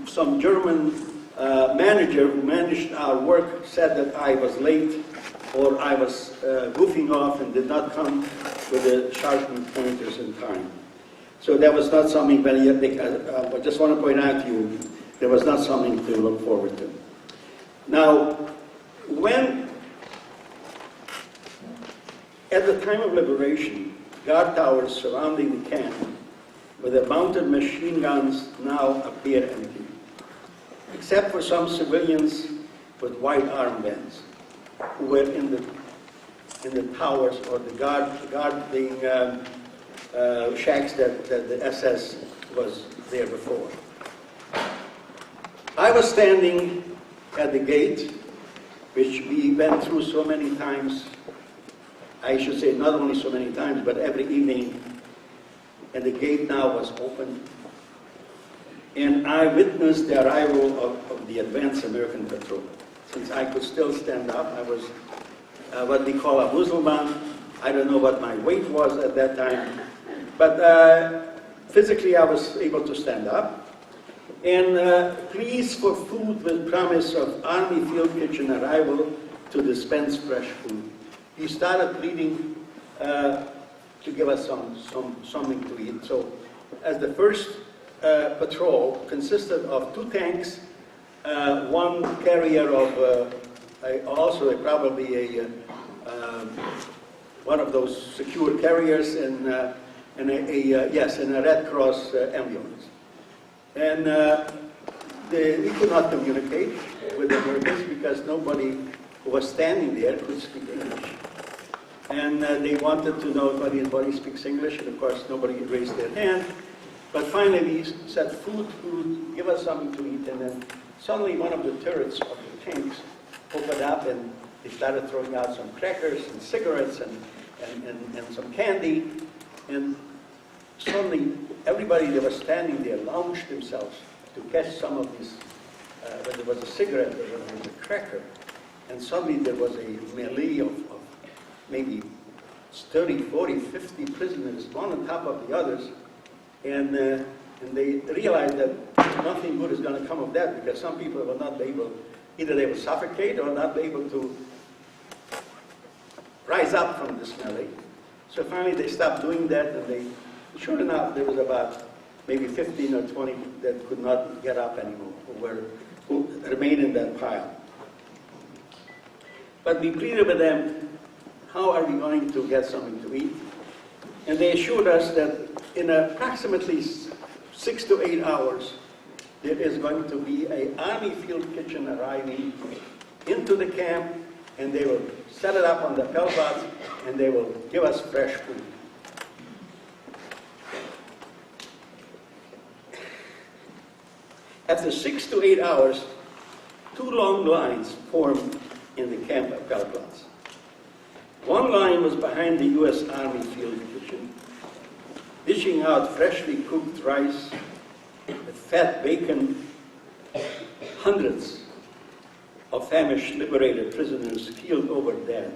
some German manager who managed our work said that I was late, or I was goofing off and did not come with the sharpened pointers in time. So that was not something I just want to point out to you, there was not something to look forward to. Now, at the time of liberation, guard towers surrounding the camp with their mounted machine guns now appear empty, except for some civilians with white armbands who were in the towers or the guarding shacks that the SS was there before. I was standing at the gate, which we went through so many times. I should say not only so many times, but every evening. And the gate now was open. And I witnessed the arrival of the advanced American patrol. Since I could still stand up, I was what we call a Muslim. I don't know what my weight was at that time. But physically I was able to stand up. And pleas for food with promise of Army Field Kitchen arrival to dispense fresh food. He started pleading to give us something to eat. So as the first patrol consisted of 2 tanks, one carrier of also probably one of those secure carriers, and a Red Cross ambulance. And we could not communicate with the Americans because nobody who was standing there could speak English. And they wanted to know if anybody speaks English, and of course nobody raised their hand. But finally we said, food, give us something to eat. And then suddenly one of the turrets of the tanks opened up, and they started throwing out some crackers and cigarettes and some candy. And suddenly everybody that was standing there launched themselves to catch some of these, whether it was a cigarette or whether it was a cracker. And suddenly there was a melee of maybe 30, 40, 50 prisoners, one on top of the others. And they realized that nothing good is going to come of that, because some people will not be able, either they will suffocate or not be able to rise up from this melee. So finally they stopped doing that, and sure enough, there was about maybe 15 or 20 that could not get up anymore, who remained in that pile. But we pleaded with them, how are we going to get something to eat? And they assured us that in approximately 6 to 8 hours, there is going to be an Army Field Kitchen arriving into the camp, and they will set it up on the pellbots, and they will give us fresh food. After 6 to 8 hours, 2 long lines formed in the camp of pellbots. One line was behind the U.S. Army Field Kitchen, dishing out freshly cooked rice with fat bacon. Hundreds of famished liberated prisoners keeled over dead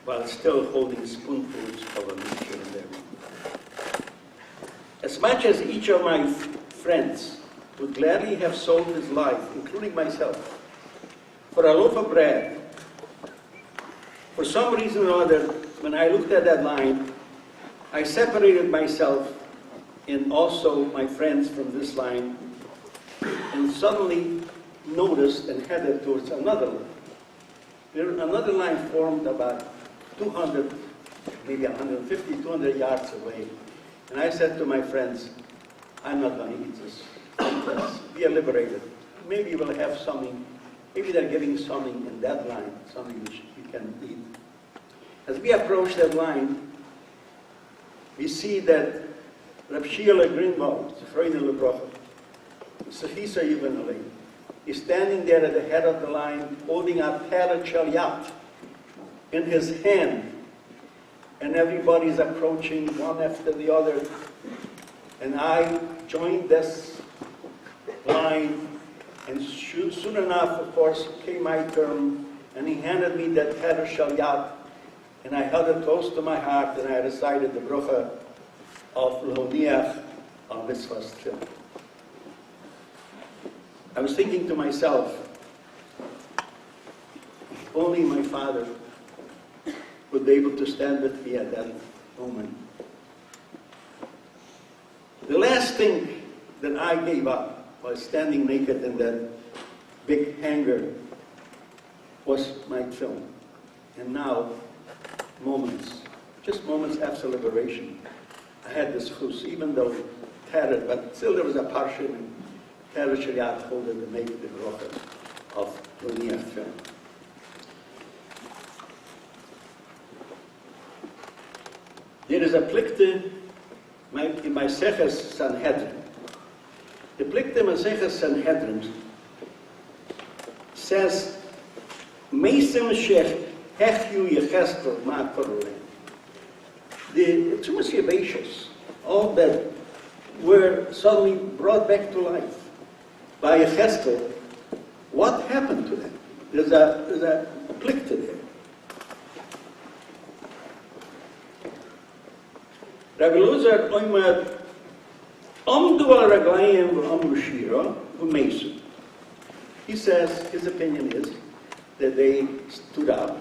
while still holding spoonfuls of a mixture in their mouth. As much as each of my friends would gladly have sold his life, including myself, for a loaf of bread. For some reason or other, when I looked at that line, I separated myself and also my friends from this line, and suddenly noticed and headed towards another line. Another line formed about 200, maybe 150, 200 yards away. And I said to my friends, I'm not going to eat this. We are liberated. Maybe we'll have something, maybe they're giving something in that line, something which we can eat. As we approach that line, we see that Reb Sheila Greenwald, Freunde Lebrochen, Sechisa Yivanale, is standing there at the head of the line, holding a Peret Shalyat in his hand, and everybody's approaching one after the other. And I joined this line, and soon enough, of course, came my turn, and he handed me that Peret Shalyat, and I held it close to my heart, and I recited the bracha of L'Honiach al Mitzvah's Tefillah. I was thinking to myself, if only my father would be able to stand with me at that moment. The last thing that I gave up was standing naked in that big hangar was my film. And now, moments, just moments after liberation, I had this chus, even though tattered, but still there was a parsha and Peret Shalyat holding to make the bracha of L'Honiach film. There is a plikte in my Seches Sanhedrin. The plikte in my Seches Sanhedrin says, Mesim shech hechyu yecheskel ma korole. The Tzumas Yevashos, all that were suddenly brought back to life by Yecheskel, what happened to them? There's a plikte there. Rabbi Lozer oimer omdu al raglayim v'omru shira v'meisu. He says, his opinion is that they stood up,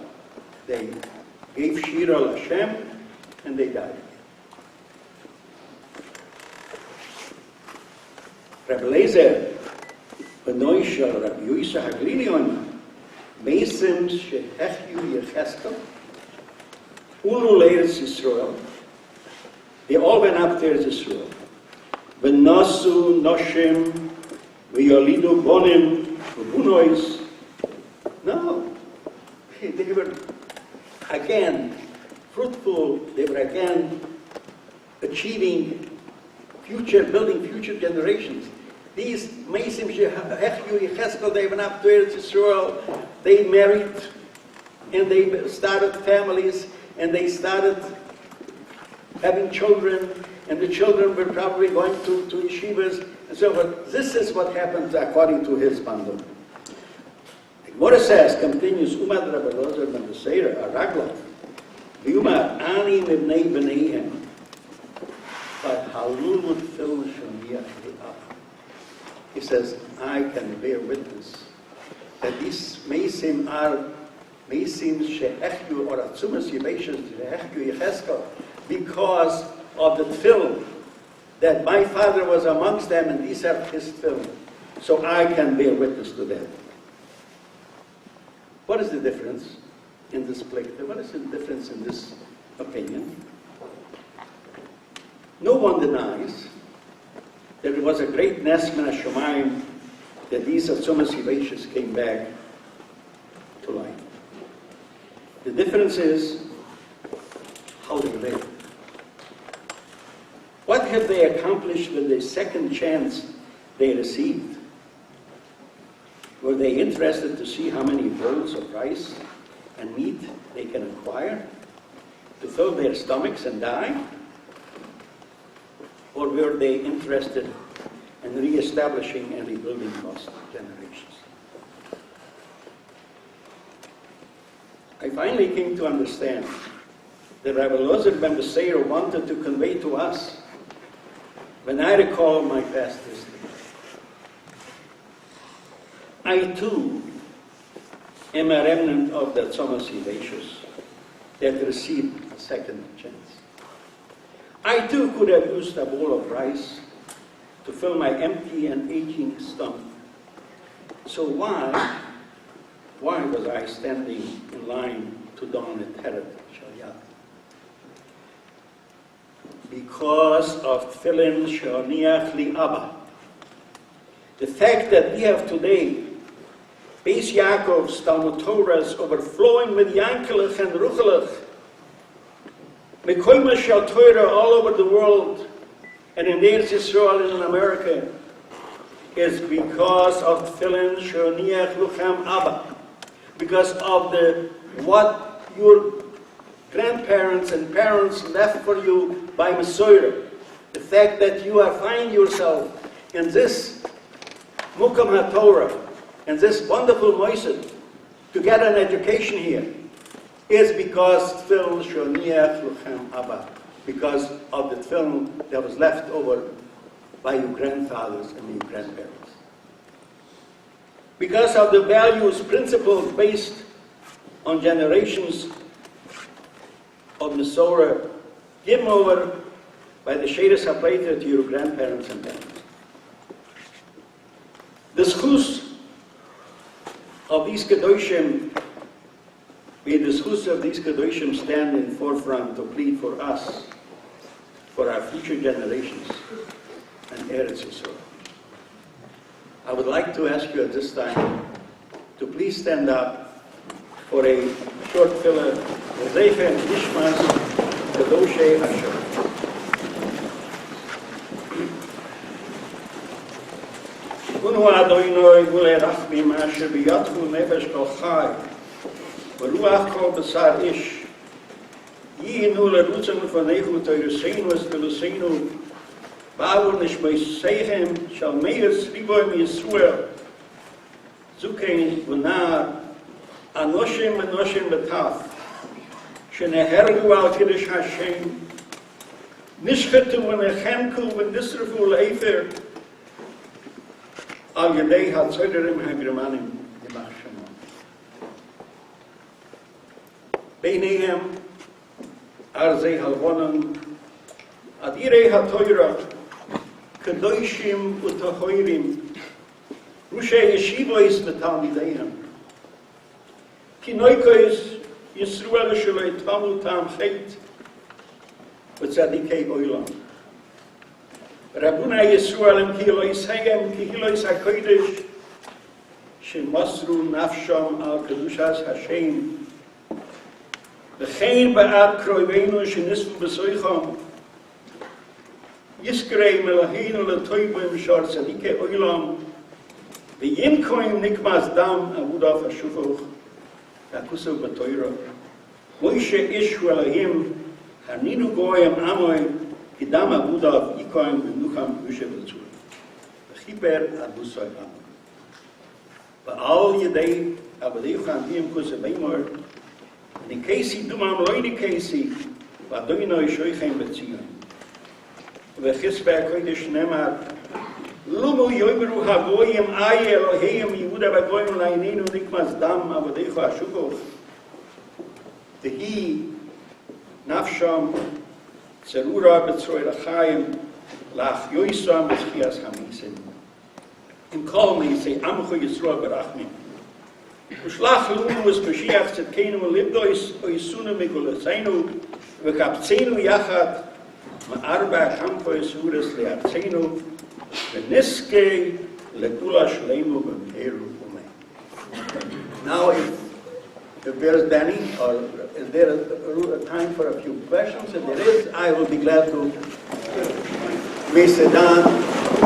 they gave shira al Hashem, and they died. Rabbi Lezer b'noi shel Rabbi Yosef Haglili oimer meisim shehechyu Yecheskel ulu le'eretz Yisrael. They all went up to Israel. V'nasu noshim v'yolidu bonim v'bunois. No, they were again fruitful. They were again achieving building future generations. These Meisim Shehechyu Yecheskel, they went up to Israel. They married, and they started families, and they started having children, and the children were probably going to yeshivas, and so forth. This is what happened according to his bandom. What it says, continues, Umad Rabbi Lozer ben Beseira, Araglav, V'yumar ani mibnei b'neihem, v'halul film shemiach le'af. He says, I can bear witness that these meisim are meisim she'echyu, or atzumas yevashos she'echyu Yecheskel, because of the film that my father was amongst them, and these are his film. So I can bear witness to them. What is the difference in this plikte? What is the difference in this opinion? No one denies that it was a great nes min hashamayim that these atzumas yevashos came back to life. The difference is how they lived. What have they accomplished with the second chance they received? Were they interested to see how many bowls of rice and meat they can acquire to fill their stomachs and die? Or were they interested in re-establishing and rebuilding lost generations? I finally came to understand that Rabbi Lozer ben Beseira wanted to convey to us, when I recall my past history, I too am a remnant of the Tzomah Sedacious that received a second chance. I too could have used a bowl of rice to fill my empty and aching stomach. So why was I standing in line to don a teret shayat? Because of tefillin she'oniach li Abba. The fact that we have today Beis Yaakov's Talmud Torahs overflowing with Yankelech and Ruchelech, Mekoyma Shel Torah all over the world, and in Eretz Yisrael and in America, is because of Tefillin She'oniach Luchem Abba, because of what your grandparents and parents left for you by Messiah. The fact that you find yourself in this Mukam HaTorah, and this wonderful moiset to get an education here is because Tefillin She'oniach Luchem Abba, because of the tefillin that was left over by your grandfathers and your grandparents. Because of the values, principles based on generations of Mesorah given over by the Sheiras HaPleiter to your grandparents and parents. The schus of these Kedoshim, may the schus of these Kedoshim stand in forefront to plead for us, for our future generations, and Eretz Yisrael. I would like to ask you at this time to please stand up for a short filler, Zeichem Nishmas Kedoshei Hashem. Unu Adonai v'le rachmim asher b'yatchu nefesh kol chai v'ruach kol b'sar ish yihinu l'rutzim v'fanechu toyruseinu es v'luseinu ba'avur nishmeisseichem shal meir sriboy m'Yisrael zukein v'nar anoshim v'noshim v'taf shenehergu al kiddush Hashem nishchetu v'nechemku v'nisrafu l'efer Al Yadei HaTzoderim HaGremanim Yimach Shemon. Beinehem Arzei Halvonim Adirei HaToyrah Kedoshim Utahoirim Rushei Yeshivois V'Talmideihem Kinoikois Yisruel Shalei Tamu Tam Chet V'Tzadikei Oilam Rabuna Yisraelim Kilois Hegem Kilois HaKodesh Shemasru Nafsham Al Kedushas Hashem V'chein Ba'ad Kroivenu Shenisvu B'Soicham Yiskrei Melahinu L'Toibim Shar Tzadike Oilam V'yimkoim Nikmas Dam Avudaf HaShufoch V'Akusav B'Toira Moshe Ishu Elohim Haninu Goyim Amoy Kidam Abudav Yikoim V'Nucham Yushev L'Tzur V'chiper Abusoy Am V'al Yedei Abadeuchan B'yim Kusa B'imor Nikesi Dumam Loi Nikesi V'Adoinoi Shoichem B'Tzion V'Chisper HaKodesh Nemar Lumu Yoimru HaGoyim Aye Eloheim Yehuda V'Goyim La'inenu Nikmas Dam Abadeucha HaShukoch Tehi Nafsham Zerura B'Tzroy L'Chaim Lach Yoisam B'Tchias Hamisim Im Kol Meisei Amcho Yisroel B'Rachmim Ushlach Lumu Es Mashiach Tzedkeinu Libdois Oisunu Megulaseinu V'Kaptzeinu Yachad Ma'arba Champo Yisuras Le'artzeinu V'Niskei Le'Kula Shleimu V'Meru Umei. Now if there's Danny, or is there a time for a few questions? If there is, I will be glad to be sit down.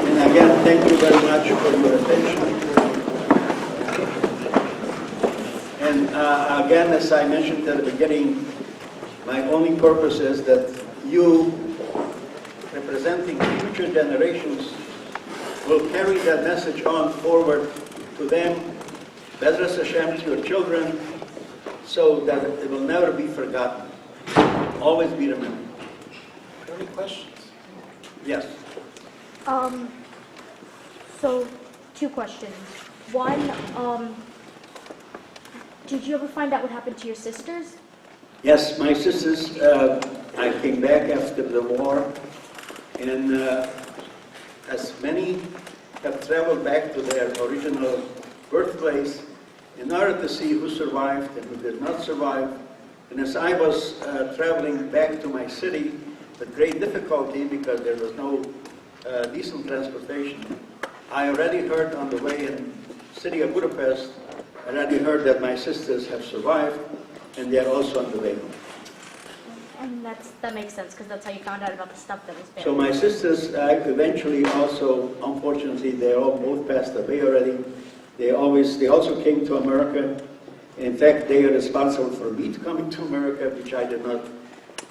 And again, thank you very much for your attention. And again, as I mentioned at the beginning, my only purpose is that you, representing future generations, will carry that message on forward to them, Bezras Hashem, to your children, so that it will never be forgotten. Always be remembered. Any questions? Yes. So, two questions. One, did you ever find out what happened to your sisters? Yes, my sisters, I came back after the war, and as many have traveled back to their original birthplace in order to see who survived and who did not survive. And as I was traveling back to my city with great difficulty because there was no decent transportation, I already heard on the way in the city of Budapest, I already heard that my sisters have survived and they are also on the way home. And that makes sense, because that's how you found out about the stuff that was buried. So my sisters eventually also, unfortunately, they all both passed away already. They also came to America. In fact, they are responsible for me coming to America, which I did not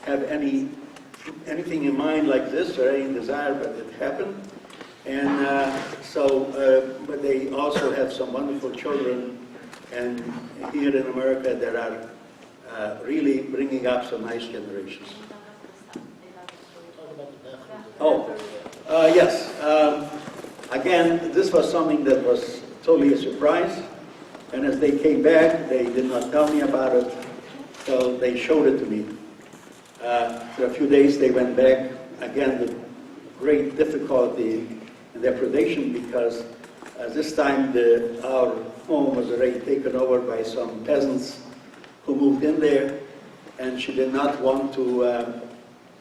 have anything in mind like this or any desire, but it happened. And but they also have some wonderful children, and here in America there are really bringing up some nice generations. Oh, yes. Again, this was something that was totally a surprise. And as they came back, they did not tell me about it, so they showed it to me. For a few days they went back, again, with great difficulty and depredation, because this time our home was already taken over by some peasants who moved in there, and she did not want to,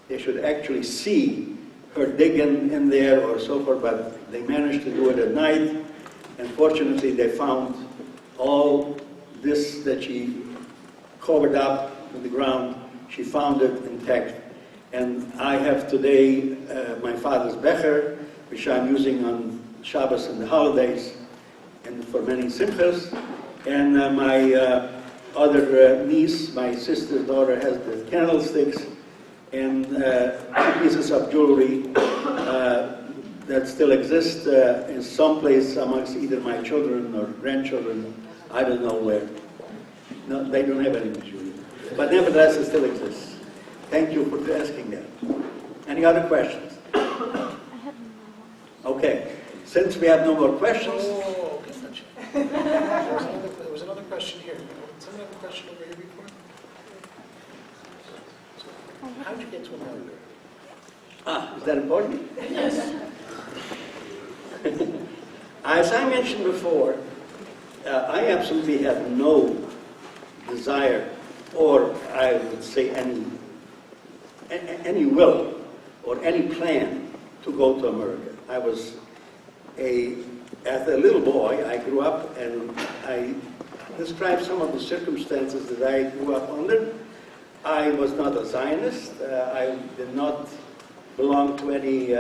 they should actually see her digging in there or so forth, but they managed to do it at night, and fortunately they found all this that she covered up in the ground, she found it intact. And I have today my father's becher, which I'm using on Shabbos and the holidays, and for many simchas. And my other niece, my sister's daughter, has the candlesticks and 2 pieces of jewelry that still exist in some place amongst either my children or grandchildren. I don't know where. No, they don't have any jewelry. But nevertheless, it still exists. Thank you for asking that. Any other questions? I have no. Okay. Since we have no more questions. Oh, there was another question here. Someone have a question over here before? So, how did you get to America? Is that important? Yes. As I mentioned before, I absolutely had no desire, or I would say any will or any plan to go to America. I was as a little boy, I grew up, and I describe some of the circumstances that I grew up under. I was not a Zionist. I did not belong to any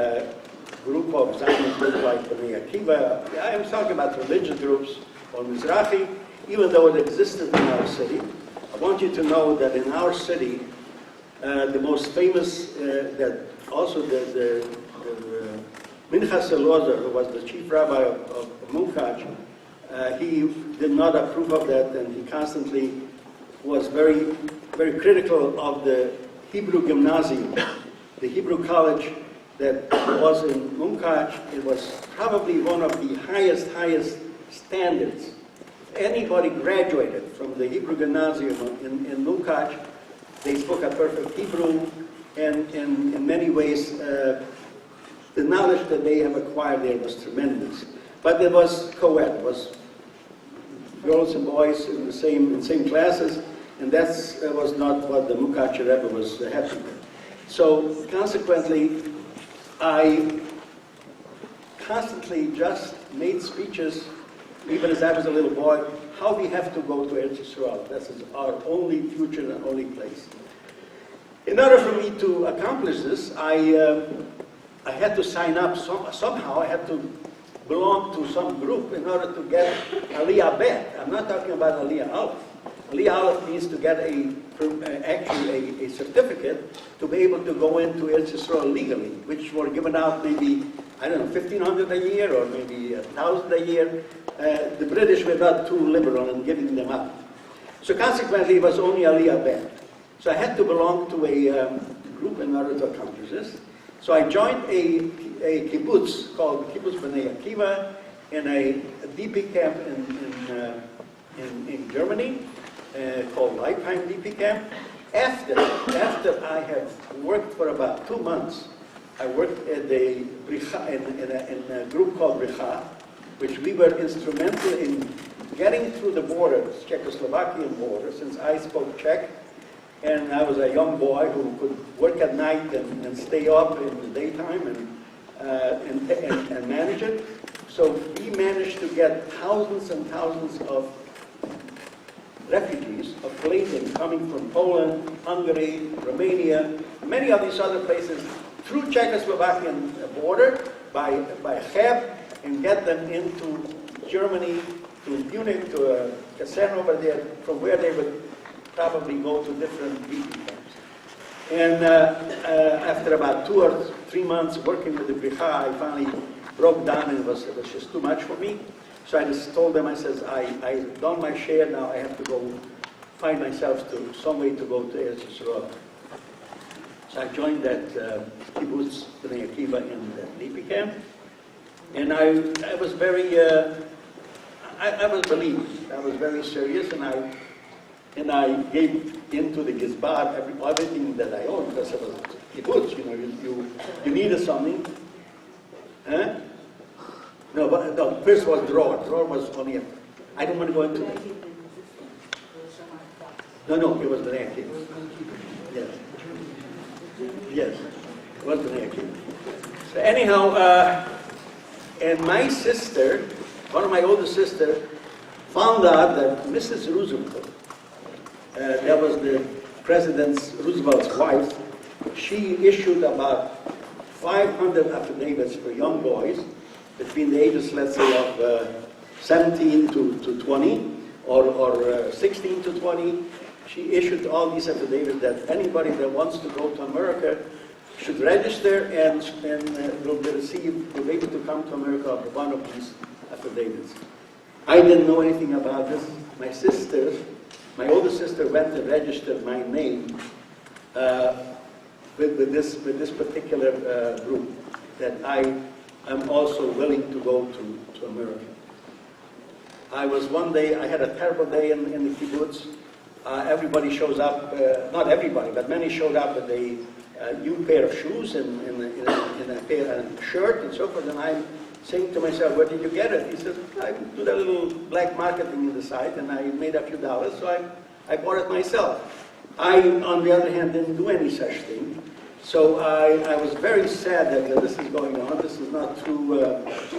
group of Zionist groups like Bnei Akiva. I am talking about religious groups or Mizrahi, even though it existed in our city. I want you to know that in our city, the most famous, that also the Minchas Elazar, who was the chief rabbi of Munkach, he did not approve of that, and he constantly was very, very critical of the Hebrew gymnasium, the Hebrew college that was in Munkach. It was probably one of the highest standards. If anybody graduated from the Hebrew gymnasium in Munkach, they spoke a perfect Hebrew, and in many ways, the knowledge that they have acquired there was tremendous. But it was co-ed. It was girls and boys in the same classes, and that was not what the Munkach Rebbe was happy with. So consequently, I constantly just made speeches, even as I was a little boy, how we have to go to Eretz Yisrael. This is our only future and only place. In order for me to accomplish this, I had to sign up somehow. I had to belong to some group in order to get Aliyah Bet. I'm not talking about Aliyah Aleph. Aliyah Aleph means to get actually a certificate to be able to go into Eretz Yisrael legally, which were given out maybe, I don't know, 1,500 a year or maybe 1,000 a year. The British were not too liberal in giving them out. So consequently, it was only Aliyah Bet. So I had to belong to a group in order to accomplish this. So I joined a kibbutz called Kibbutz Bnei Akiva, in a DP camp in Germany called Lifetime DP camp. After I have worked for about 2 months, I worked at a in a group called Bricha, which we were instrumental in getting through the border, Czechoslovakian border, since I spoke Czech, and I was a young boy who could work at night and stay up in the daytime and manage it. So we managed to get thousands and thousands of refugees of Galatians coming from Poland, Hungary, Romania, many of these other places through Czechoslovakian border by cab and get them into Germany, to Munich, to a caserne over there, from where they would probably go to different DP camps. And after about 2 or 3 months working with the Bricha, I finally broke down and it was just too much for me. So I just told them, I says, I've done my share, now I have to go find myself to some way to go to Eretz Yisrael. So I joined that kibbutz Bnei Akiva in the DP camp, and I was very, I was believed. I was very serious, and I gave into the Gizbar everything that I owned, because it was kibbutz, you needed something. Huh? No, first was Dror. Dror was only I don't want to go into it. No, it was the Akiva. Yes. Yes, it was the Akiva. So anyhow, and my sister, one of my older sisters, found out that Mrs. Roosevelt, that was the President Roosevelt's wife, she issued about 500 affidavits for young boys between the ages, let's say, of 17 to 20, or 16 to 20. She issued all these affidavits that anybody that wants to go to America should register and will be able to come to America of one of these affidavits. I didn't know anything about this. My sister, my older sister, went and registered my name with this particular group, that I am also willing to go to America. I was one day, I had a terrible day in the kibbutz. Everybody shows up, not everybody, but many showed up with a new pair of shoes and a shirt and so forth, and I'm saying to myself, where did you get it? He said, I do that little black marketing in the site, and I made a few dollars, so I bought it myself. I, on the other hand, didn't do any such thing. So I was very sad that this is going on. This is not true.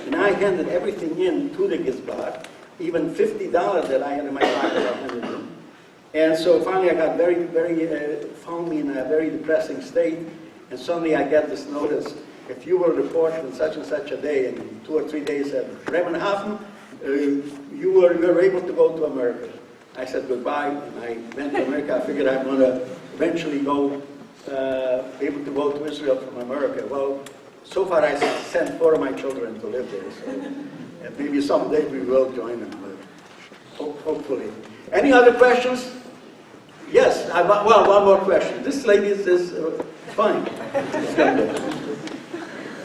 And I handed everything in to the Gizbar, even $50 that I had in my pocket, I handed in. And so finally I got found me in a very depressing state. And suddenly I get this notice, if you will report on such and such a day, in 2 or 3 days at Bremenhaven, you're able to go to America. I said goodbye, and I went to America. I figured I'm going to eventually go, be able to go to Israel from America. Well, so far I sent 4 of my children to live there, so maybe someday we will join them, but hopefully. Any other questions? Yes, well, one more question. This lady says, fine.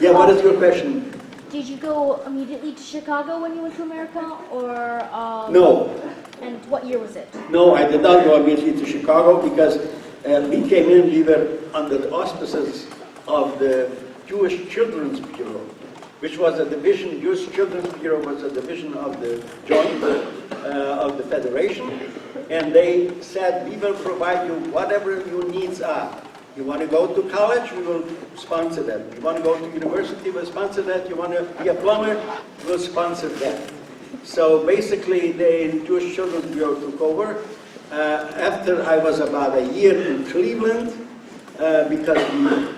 Yeah, what is your question? Did you go immediately to Chicago when you went to America, or? No. And what year was it? No, I did not go immediately to Chicago because we came in, we were under the auspices of the Jewish Children's Bureau, which was a division. Jewish Children's Bureau was a division of the joint of the Federation, and they said, we will provide you whatever your needs are. You want to go to college, we will sponsor that. You want to go to university, we'll sponsor that. You want to be a plumber, we'll sponsor that. So basically, the Jewish Children's Bureau took over. After I was about a year in Cleveland, because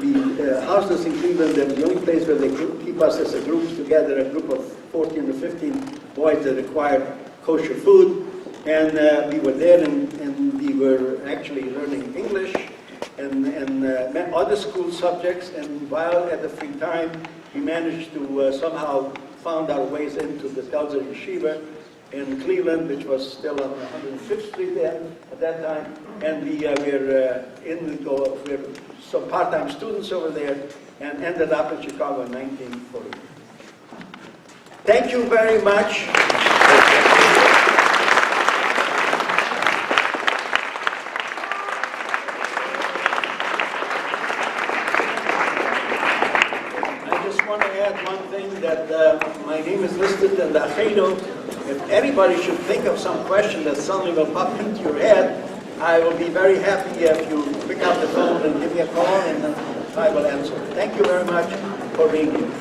the houses in Cleveland, that was the only place where they could keep us as a group together, a group of 14 or 15 boys that required kosher food. And we were there, and we were actually learning English and other school subjects. And while at the free time, we managed to somehow found our ways into the Telzer Yeshiva in Cleveland, which was still on 105th Street there at that time. And we were some part-time students over there, and ended up in Chicago in 1940. Thank you very much. I just want to add one thing, that my name is listed in the Achedo. If anybody should think of some question that suddenly will pop into your head, I will be very happy if you pick up the phone and give me a call, and I will answer. Thank you very much for being here.